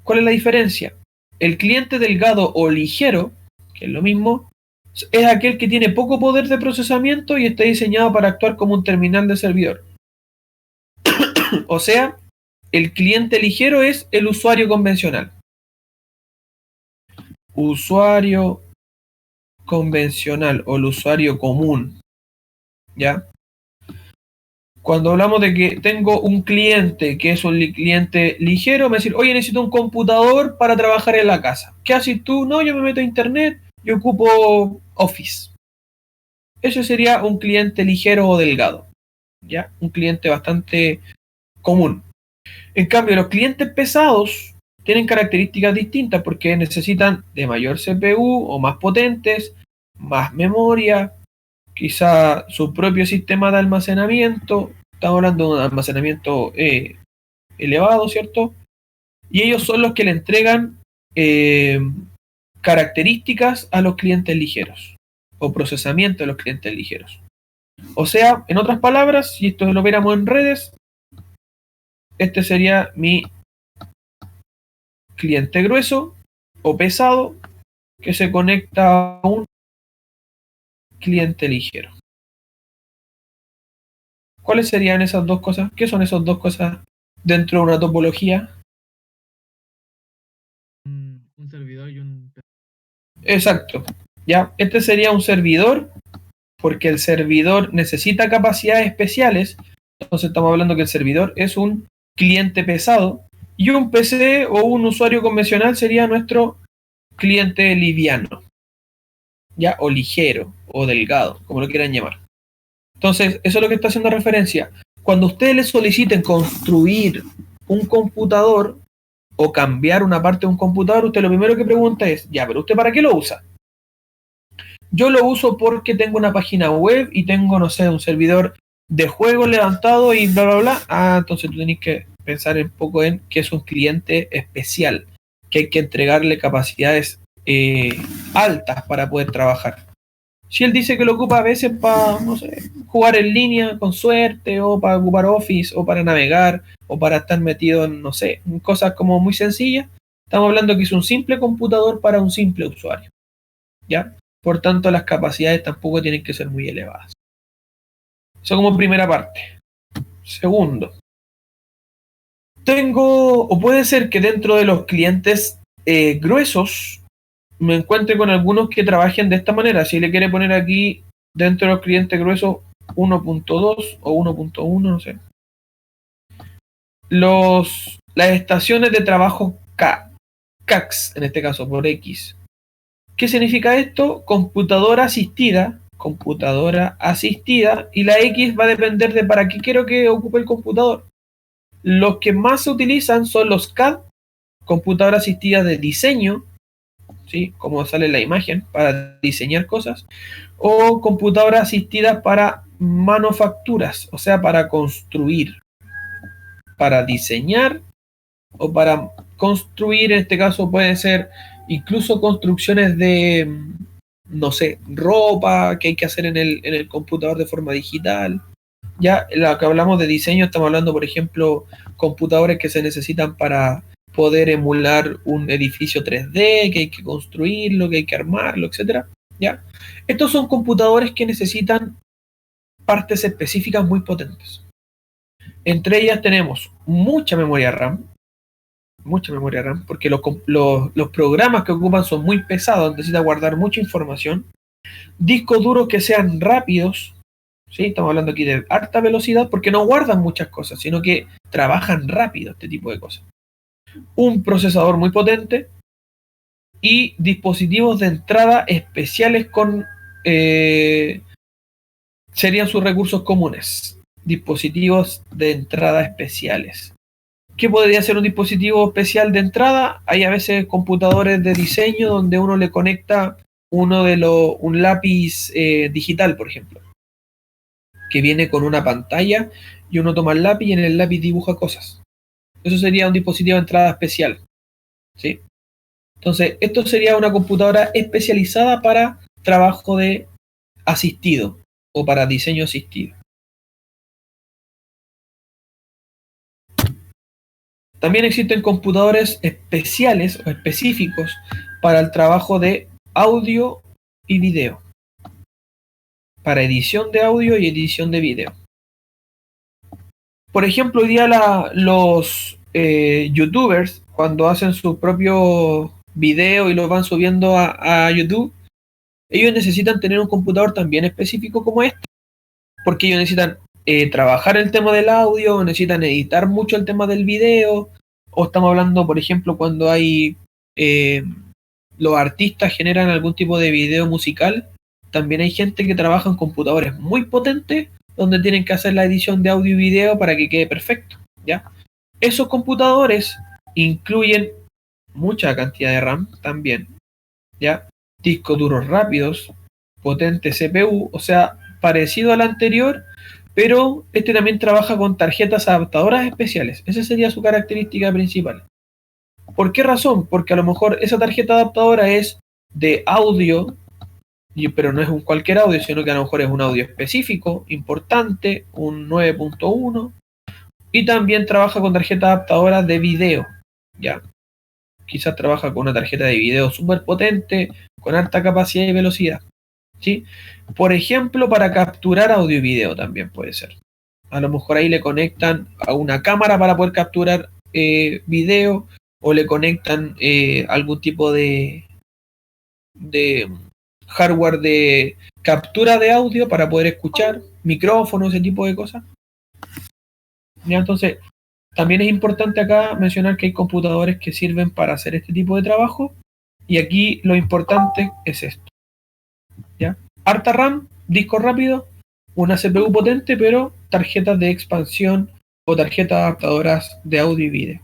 ¿Cuál es la diferencia? El cliente delgado o ligero, que es lo mismo, es aquel que tiene poco poder de procesamiento y está diseñado para actuar como un terminal de servidor. O sea, el cliente ligero es el usuario convencional. Usuario convencional o el usuario común. ¿Ya? Cuando hablamos de que tengo un cliente que es un cliente ligero, me decir, oye, necesito un computador para trabajar en la casa. ¿Qué haces tú? No, yo me meto a internet, yo ocupo Office. Eso sería un cliente ligero o delgado. ¿Ya? Un cliente bastante común. En cambio, los clientes pesados, tienen características distintas porque necesitan de mayor CPU o más potentes, más memoria, quizá su propio sistema de almacenamiento. Estamos hablando de un almacenamiento elevado, ¿cierto? Y ellos son los que le entregan características a los clientes ligeros o procesamiento de los clientes ligeros. O sea, en otras palabras, si esto lo viéramos en redes, este sería mi cliente grueso o pesado que se conecta a un cliente ligero. ¿Cuáles serían esas dos cosas? ¿Qué son esas dos cosas dentro de una topología? Un servidor y un... Exacto. Ya, este sería un servidor porque el servidor necesita capacidades especiales. Entonces estamos hablando que el servidor es un cliente pesado y un PC o un usuario convencional sería nuestro cliente liviano, ya, o ligero o delgado, como lo quieran llamar. Entonces, eso es lo que está haciendo referencia. Cuando ustedes les soliciten construir un computador o cambiar una parte de un computador, usted lo primero que pregunta es, ya, pero ¿usted para qué lo usa? Yo lo uso porque tengo una página web y tengo, no sé, un servidor de juegos levantado y bla, bla, bla. Ah, entonces tú tenés que pensar un poco en que es un cliente especial, que hay que entregarle capacidades altas para poder trabajar. Si él dice que lo ocupa a veces para, no sé, jugar en línea con suerte, o para ocupar Office, o para navegar, o para estar metido en, no sé, en cosas como muy sencillas, estamos hablando que es un simple computador para un simple usuario, ¿ya? Por tanto, las capacidades tampoco tienen que ser muy elevadas. Eso como primera parte. Segundo, tengo, o puede ser que dentro de los clientes gruesos, me encuentre con algunos que trabajen de esta manera. Si le quiere poner aquí dentro de los clientes gruesos 1.2 o 1.1, no sé. Las estaciones de trabajo CAX, en este caso por X. ¿Qué significa esto? Computadora asistida, y la X va a depender de para qué quiero que ocupe el computador. Los que más se utilizan son los CAD, computadora asistida de diseño, ¿sí? Como sale en la imagen, para diseñar cosas, o computadoras asistidas para manufacturas, o sea, para construir, para diseñar o para construir. En este caso puede ser incluso construcciones de, no sé, ropa que hay que hacer en el computador de forma digital. Ya, lo que hablamos de diseño, estamos hablando, por ejemplo, computadores que se necesitan para poder emular un edificio 3D, que hay que construirlo, que hay que armarlo, etcétera. ¿Ya? Estos son computadores que necesitan partes específicas muy potentes. Entre ellas tenemos mucha memoria RAM, porque los programas que ocupan son muy pesados, necesita guardar mucha información. Discos duros que sean rápidos, ¿sí? Estamos hablando aquí de alta velocidad porque no guardan muchas cosas, sino que trabajan rápido este tipo de cosas. Un procesador muy potente y dispositivos de entrada especiales con... serían sus recursos comunes. Dispositivos de entrada especiales. ¿Qué podría ser un dispositivo especial de entrada? Hay a veces computadores de diseño donde uno le conecta un lápiz digital, por ejemplo, que viene con una pantalla y uno toma el lápiz y en el lápiz dibuja cosas. Eso sería un dispositivo de entrada especial, ¿sí? Entonces, esto sería una computadora especializada para trabajo de asistido o para diseño asistido. También existen computadores especiales o específicos para el trabajo de audio y video, para edición de audio y edición de video. Por ejemplo, hoy día los youtubers, cuando hacen su propio video y lo van subiendo a YouTube, ellos necesitan tener un computador también específico como este, porque ellos necesitan trabajar el tema del audio, necesitan editar mucho el tema del video, o estamos hablando, por ejemplo, cuando hay los artistas generan algún tipo de video musical, también hay gente que trabaja en computadores muy potentes donde tienen que hacer la edición de audio y video para que quede perfecto, ¿ya? Esos computadores incluyen mucha cantidad de RAM también, ¿ya? Discos duros rápidos, potente CPU, o sea, parecido al anterior, pero este también trabaja con tarjetas adaptadoras especiales. Esa sería su característica principal. ¿Por qué razón? Porque a lo mejor esa tarjeta adaptadora es de audio, pero no es un cualquier audio, sino que a lo mejor es un audio específico, importante, un 9.1, y también trabaja con tarjetas adaptadoras de video, ¿ya? Quizás trabaja con una tarjeta de video súper potente, con alta capacidad y velocidad, ¿sí? Por ejemplo, para capturar audio y video también puede ser. A lo mejor ahí le conectan a una cámara para poder capturar video, o le conectan algún tipo de hardware de captura de audio para poder escuchar, micrófono, ese tipo de cosas. ¿Ya? Entonces, también es importante acá mencionar que hay computadores que sirven para hacer este tipo de trabajo, y aquí lo importante es esto, ¿ya? Harta RAM, disco rápido, una CPU potente, pero tarjetas de expansión o tarjetas adaptadoras de audio y video.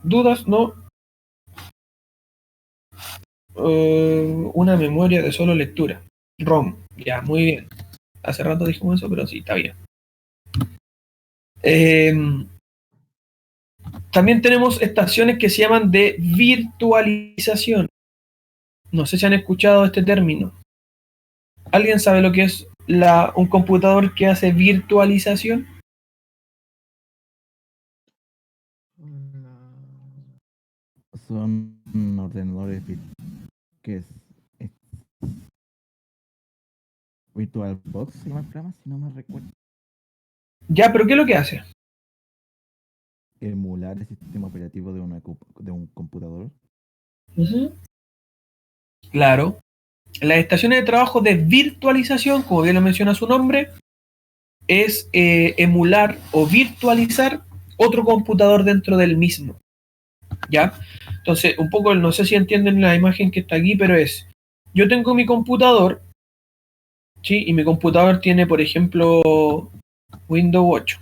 ¿Dudas? No. Una memoria de solo lectura. ROM. Ya, muy bien. Hace rato dijimos eso, pero sí, está bien. También tenemos estaciones que se llaman de virtualización. No sé si han escuchado este término. ¿Alguien sabe lo que es un computador que hace virtualización? Son ordenadores que es VirtualBox, se llama el programa, si no me recuerdo. Ya, pero ¿qué es lo que hace? Emular el sistema operativo de un computador. Claro. Las estaciones de trabajo de virtualización, como bien lo menciona su nombre, es emular o virtualizar otro computador dentro del mismo. ¿Ya? Entonces, un poco, no sé si entienden la imagen que está aquí, pero yo tengo mi computador, ¿sí? Y mi computador tiene, por ejemplo, Windows 8.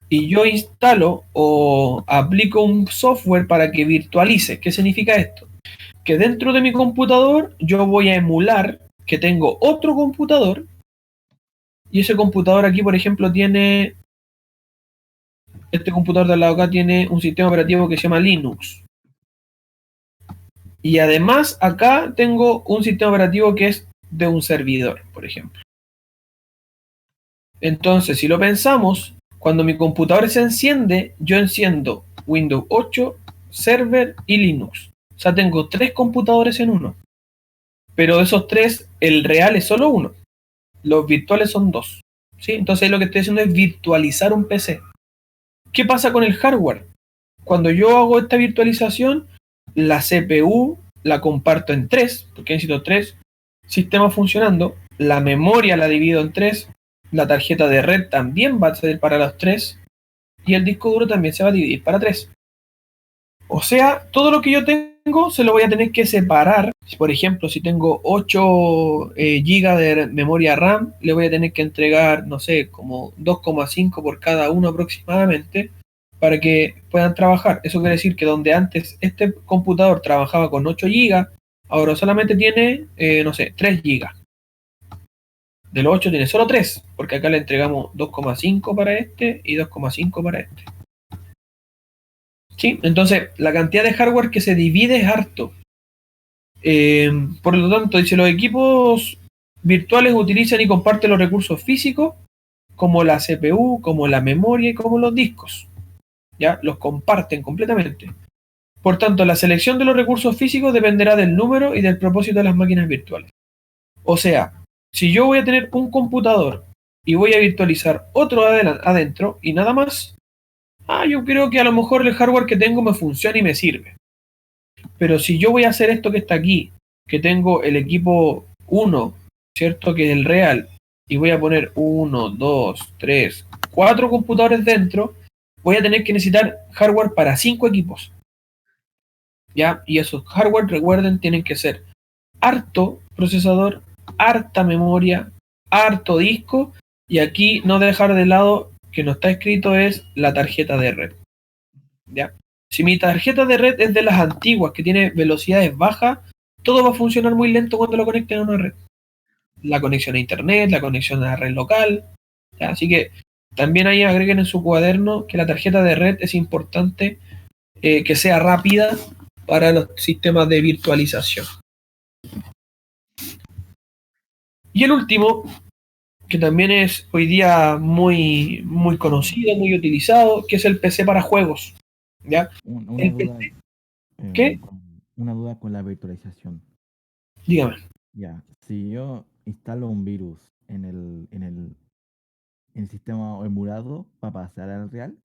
Y yo instalo o aplico un software para que virtualice. ¿Qué significa esto? Que dentro de mi computador yo voy a emular que tengo otro computador, y ese computador aquí, por ejemplo, este computador de al lado acá tiene un sistema operativo que se llama Linux. Y además acá tengo un sistema operativo que es de un servidor, por ejemplo. Entonces, si lo pensamos, cuando mi computador se enciende, yo enciendo Windows 8, Server y Linux. O sea, tengo 3 computadores en uno. Pero de esos 3, el real es solo uno. Los virtuales son 2. ¿Sí? Entonces lo que estoy haciendo es virtualizar un PC. ¿Qué pasa con el hardware? Cuando yo hago esta virtualización, la CPU la comparto en 3, porque necesito 3 sistemas funcionando. La memoria la divido en 3. La tarjeta de red también va a ser para los 3. Y el disco duro también se va a dividir para 3. O sea, todo lo que yo tengo se lo voy a tener que separar. Por ejemplo, si tengo 8 GB de memoria RAM, le voy a tener que entregar, no sé, como 2,5 por cada uno aproximadamente, para que puedan trabajar. Eso quiere decir que donde antes este computador trabajaba con 8 GB, ahora solamente tiene, no sé, 3 GB. De los 8 tiene solo 3, porque acá le entregamos 2,5 para este y 2,5 para este. ¿Sí? Entonces, la cantidad de hardware que se divide es harto. Por lo tanto, dice, los equipos virtuales utilizan y comparten los recursos físicos, como la CPU, como la memoria y como los discos. ¿Ya? Los comparten completamente. Por tanto, la selección de los recursos físicos dependerá del número y del propósito de las máquinas virtuales. O sea, si yo voy a tener un computador y voy a virtualizar otro adentro y nada más, yo creo que a lo mejor el hardware que tengo me funciona y me sirve. Pero si yo voy a hacer esto que está aquí, que tengo el equipo 1, ¿cierto? Que es el real, y voy a poner 1, 2, 3, 4 computadores dentro, voy a tener que necesitar hardware para 5 equipos. ¿Ya? Y esos hardware, recuerden, tienen que ser harto procesador, harta memoria, harto disco, y aquí no dejar de lado que no está escrito es la tarjeta de red. ¿Ya? Si mi tarjeta de red es de las antiguas, que tiene velocidades bajas, todo va a funcionar muy lento cuando lo conecten a una red. La conexión a internet, la conexión a la red local. ¿Ya? Así que también ahí agreguen en su cuaderno que la tarjeta de red es importante que sea rápida para los sistemas de virtualización. Y el último, que también es hoy día muy, muy conocido, muy utilizado, que es el PC para juegos. ¿Ya? Una El duda, PC, ¿qué? una duda con la virtualización. Dígame. Ya, si yo instalo un virus en el sistema emulado para pasar al real,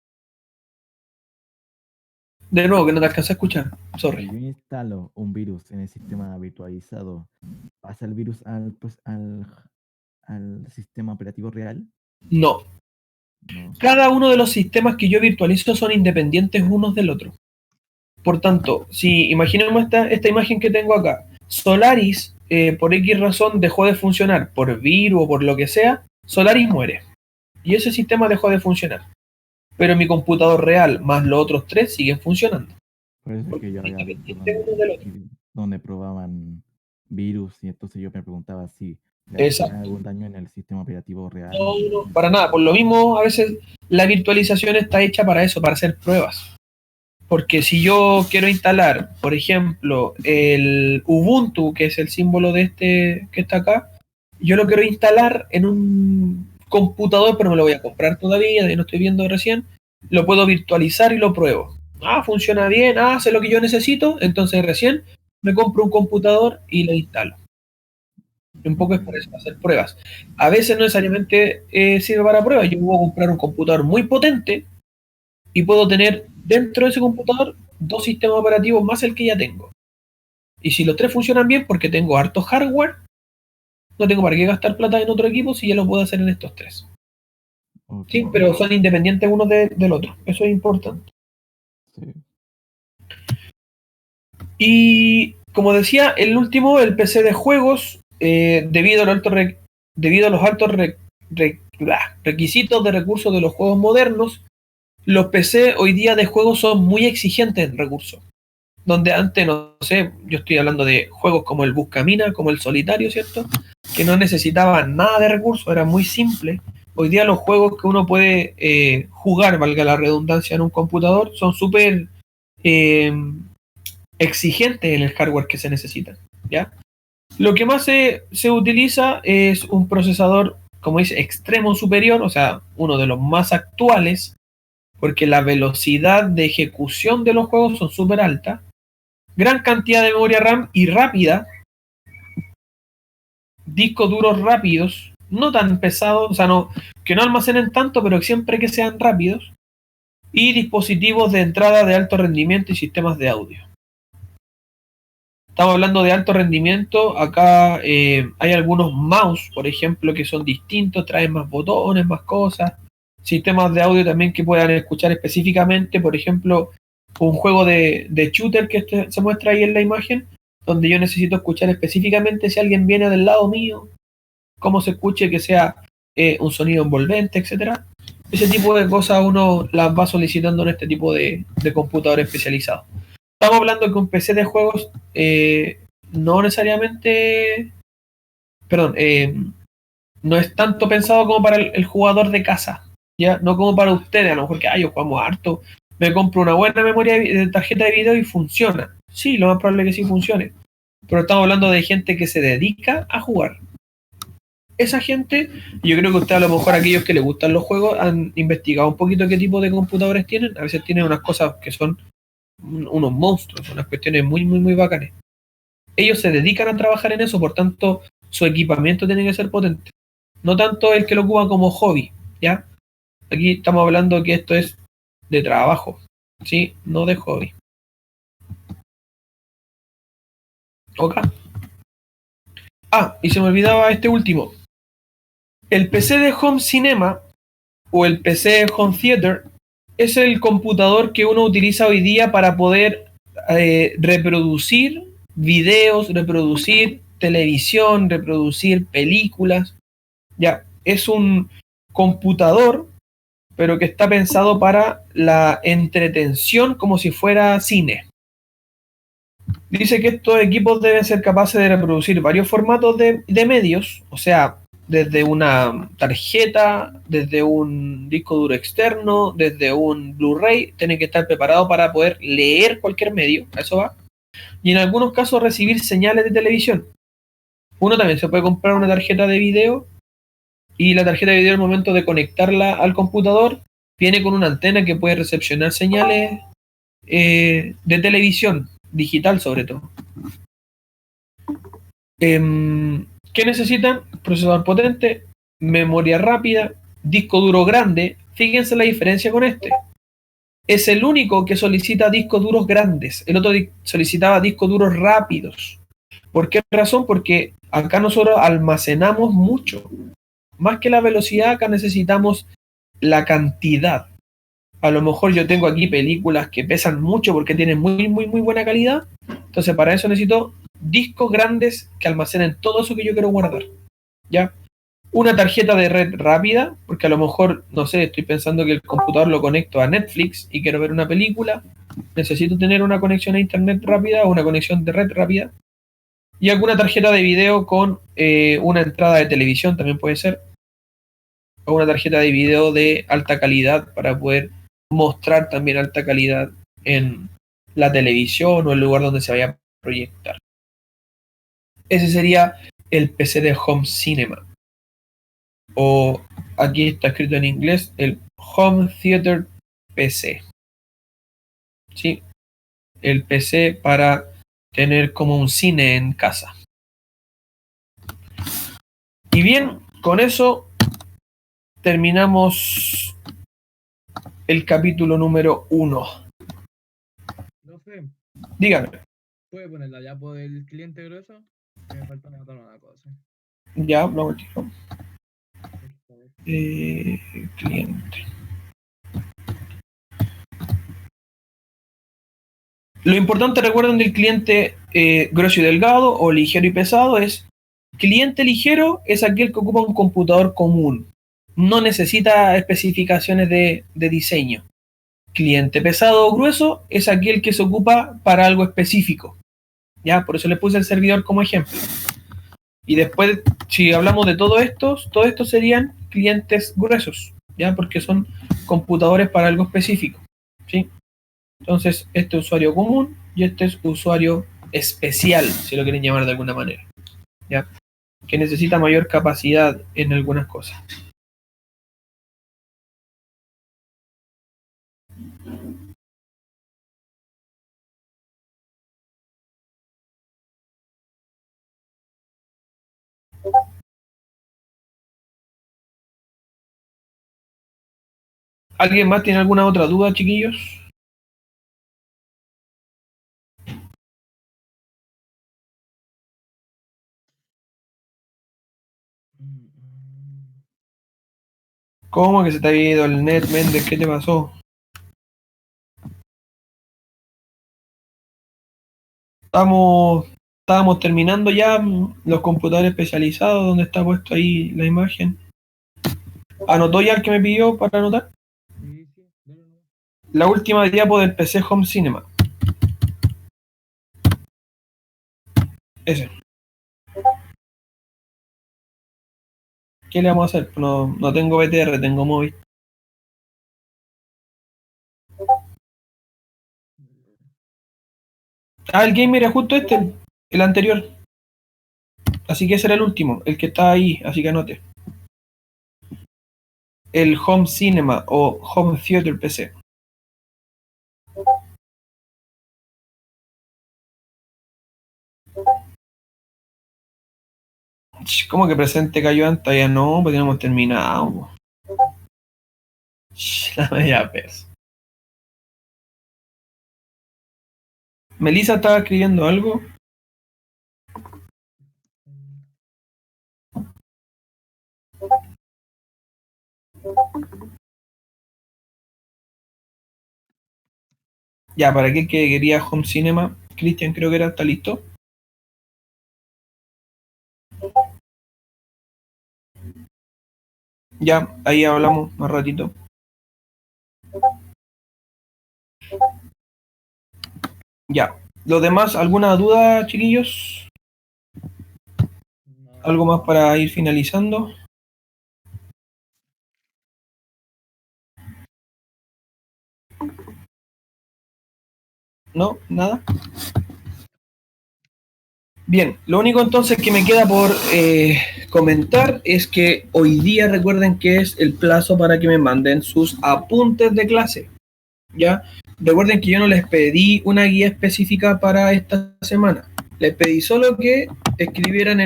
De nuevo, que no te alcancé a escuchar. si Sorry. yo instalo un virus en el sistema virtualizado, ¿pasa el virus al sistema operativo real? No. No. Cada uno de los sistemas que yo virtualizo son independientes unos del otro. Por tanto, si imaginemos esta imagen que tengo acá, Solaris, por X razón, dejó de funcionar, por virus o por lo que sea, Solaris muere. Y ese sistema dejó de funcionar. Pero mi computador real más los otros tres siguen funcionando. Por eso es Porque que yo son había visto independientes uno del otro. donde probaban virus y entonces yo me preguntaba si le hacían Exacto. algún daño en el sistema operativo real. No, para nada. Por lo mismo, a veces la virtualización está hecha para eso, para hacer pruebas. Porque si yo quiero instalar, por ejemplo, el Ubuntu, que es el símbolo de este que está acá, yo lo quiero instalar en un computador, pero me lo voy a comprar todavía, no estoy viendo recién, lo puedo virtualizar y lo pruebo. Ah, funciona bien, hace lo que yo necesito, entonces recién me compro un computador y lo instalo. Un poco es para eso, para hacer pruebas. A veces no necesariamente sirve para pruebas. Yo puedo comprar un computador muy potente y puedo tener dentro de ese computador dos sistemas operativos más el que ya tengo. Y si los tres funcionan bien, porque tengo harto hardware, no tengo para qué gastar plata en otro equipo si ya lo puedo hacer en estos tres. Ok, Sí, pero son independientes uno del otro. Eso es importante. sí. Y como decía, el último, el PC de juegos, debido a los altos requisitos de recursos de los juegos modernos, los PC hoy día de juegos son muy exigentes en recursos. Donde antes, no sé, yo estoy hablando de juegos como el Buscamina, como el Solitario, ¿cierto? Que no necesitaban nada de recursos, era muy simple. Hoy día los juegos que uno puede jugar, valga la redundancia, en un computador, son súper exigentes en el hardware que se necesita, ¿ya? Lo que más se utiliza es un procesador, como dice, extremo superior, o sea, uno de los más actuales, porque la velocidad de ejecución de los juegos son súper altas, gran cantidad de memoria RAM y rápida, discos duros rápidos, no tan pesados, o sea, que no almacenen tanto, pero siempre que sean rápidos, y dispositivos de entrada de alto rendimiento y sistemas de audio. Estamos hablando de alto rendimiento, acá hay algunos mouse, por ejemplo, que son distintos, traen más botones, más cosas, sistemas de audio también que puedan escuchar específicamente, por ejemplo, un juego de shooter que se muestra ahí en la imagen, donde yo necesito escuchar específicamente si alguien viene del lado mío, cómo se escuche, que sea un sonido envolvente, etcétera. Ese tipo de cosas uno las va solicitando en este tipo de computadores especializados. Estamos hablando que un PC de juegos no necesariamente, perdón, no es tanto pensado como para el jugador de casa, ya no como para ustedes, a lo mejor que yo jugamos harto, me compro una buena memoria de tarjeta de video y funciona. Sí, lo más probable es que sí funcione. Pero estamos hablando de gente que se dedica a jugar. Esa gente, yo creo que ustedes a lo mejor aquellos que les gustan los juegos han investigado un poquito qué tipo de computadores tienen. A veces tienen unas cosas que son unos monstruos, unas cuestiones muy, muy, muy bacanes. Ellos se dedican a trabajar en eso, por tanto, su equipamiento tiene que ser potente. No tanto el que lo ocupa como hobby, ¿ya? Aquí estamos hablando que esto es de trabajo, ¿sí? No de hobby. ¿Ok? Ah, y se me olvidaba este último. El PC de Home Cinema o el PC Home Theater es el computador que uno utiliza hoy día para poder reproducir videos, reproducir televisión, reproducir películas. Ya, es un computador pero que está pensado para la entretención como si fuera cine. Dice que estos equipos deben ser capaces de reproducir varios formatos de medios, o sea, desde una tarjeta, desde un disco duro externo, desde un Blu-ray, tienen que estar preparados para poder leer cualquier medio, a eso va, y en algunos casos recibir señales de televisión. Uno también se puede comprar una tarjeta de video y la tarjeta de video al momento de conectarla al computador viene con una antena que puede recepcionar señales de televisión, digital sobre todo. ¿Qué necesitan? Procesador potente, memoria rápida, disco duro grande. Fíjense la diferencia con este. Es el único que solicita discos duros grandes. El otro solicitaba discos duros rápidos. ¿Por qué razón? Porque acá nosotros almacenamos mucho. Más que la velocidad, acá necesitamos la cantidad. A lo mejor yo tengo aquí películas que pesan mucho porque tienen muy, muy, muy buena calidad. Entonces, para eso necesito discos grandes que almacenen todo eso que yo quiero guardar. ¿Ya? Una tarjeta de red rápida, porque a lo mejor, no sé, estoy pensando que el computador lo conecto a Netflix y quiero ver una película. Necesito tener una conexión a internet rápida o una conexión de red rápida. Y alguna tarjeta de video con una entrada de televisión también puede ser. O una tarjeta de video de alta calidad para poder mostrar también alta calidad en la televisión o el lugar donde se vaya a proyectar. Ese sería el PC de Home Cinema. O aquí está escrito en inglés el Home Theater PC. ¿Sí? El PC para tener como un cine en casa. Y bien, con eso terminamos el capítulo número 1. Profe, Dígame. ¿puede ponerla ya por el cliente grueso? Que me falta anotar una cosa. Ya, lo último. Por favor. Cliente. Lo importante, recuerden, del cliente grueso y delgado o ligero y pesado es: cliente ligero es aquel que ocupa un computador común, no necesita especificaciones de diseño. Cliente pesado o grueso es aquel que se ocupa para algo específico. Ya, por eso le puse el servidor como ejemplo. Y después, si hablamos de todos estos serían clientes gruesos, ya, porque son computadores para algo específico, ¿sí? Entonces, este es usuario común y este es usuario especial, si lo quieren llamar de alguna manera, ¿ya? Que necesita mayor capacidad en algunas cosas. ¿Alguien más tiene alguna otra duda, chiquillos? ¿Cómo que se te ha ido el net, Méndez? ¿Qué te pasó? Estábamos terminando ya los computadores especializados, donde está puesto ahí la imagen. ¿Anotó ya el que me pidió para anotar? Sí, sí, dale, no. La última diapo del PC Home Cinema. Ese. ¿Qué le vamos a hacer? No tengo BTR, tengo móvil. Ah, el gamer era justo este, el anterior. Así que ese era el último, el que está ahí, así que anote. El Home Cinema o Home Theater PC. ¿Cómo que presente cayó antes? Ya no, porque no hemos terminado. La media pez. Melissa estaba escribiendo algo. Ya, ¿para qué quería Home Cinema? Cristian creo que era, ¿está listo? Ya, ahí hablamos más ratito. Ya. ¿Los demás, alguna duda, chiquillos? ¿Algo más para ir finalizando? ¿No? ¿Nada? Bien, lo único entonces que me queda por comentar es que hoy día recuerden que es el plazo para que me manden sus apuntes de clase. ¿Ya? Recuerden que yo no les pedí una guía específica para esta semana. Les pedí solo que escribieran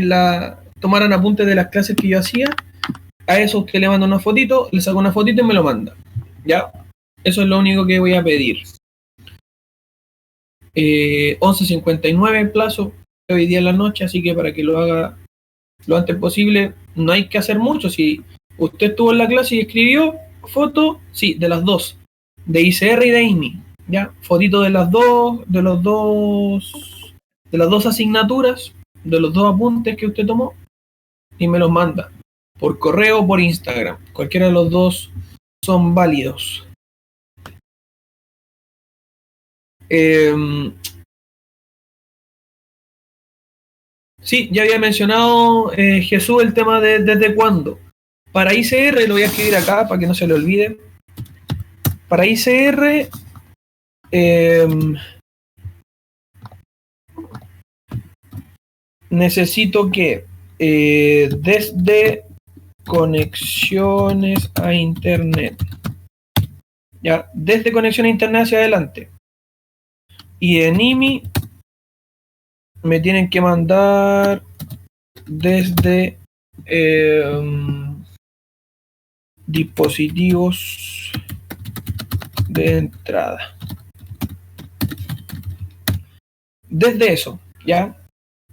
tomaran apuntes de las clases que yo hacía. A eso usted le manda una fotito, le saca una fotito y me lo manda. ¿Ya? Eso es lo único que voy a pedir. 11:59 el plazo hoy día en la noche, así que para que lo haga lo antes posible, no hay que hacer mucho. Si usted estuvo en la clase y escribió foto, sí, de las dos, de ICR y de IMI, ya, fotito de las dos, de las dos asignaturas, de los dos apuntes que usted tomó, y me los manda por correo o por Instagram. Cualquiera de los dos son válidos. Sí, ya había mencionado Jesús el tema de desde cuándo. Para ICR, lo voy a escribir acá para que no se le olvide. Para ICR, necesito que desde conexiones a internet, ya, desde conexión a internet hacia adelante. Y en IMI me tienen que mandar desde dispositivos de entrada. Desde eso, ¿ya?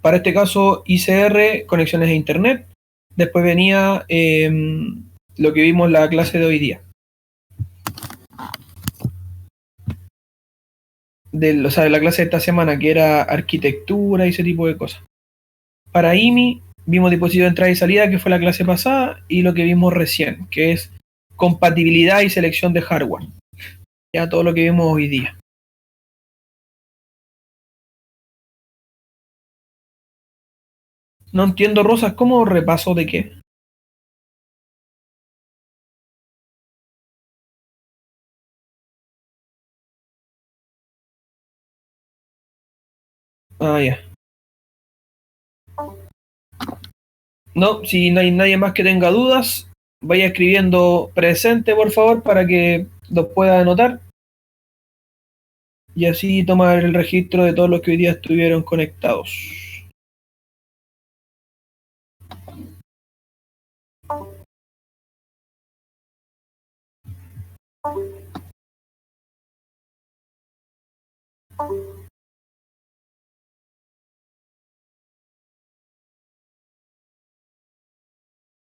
Para este caso, ICR, conexiones a internet. Después venía lo que vimos en la clase de hoy día. O sea, de la clase de esta semana, que era arquitectura y ese tipo de cosas. Para IMI, vimos dispositivo de entrada y salida, que fue la clase pasada, y lo que vimos recién, que es compatibilidad y selección de hardware. Ya todo lo que vimos hoy día. No entiendo, Rosas, ¿cómo repaso de qué? Ah, ya. No, si no hay nadie más que tenga dudas, vaya escribiendo presente, por favor, para que los pueda anotar. Y así tomar el registro de todos los que hoy día estuvieron conectados.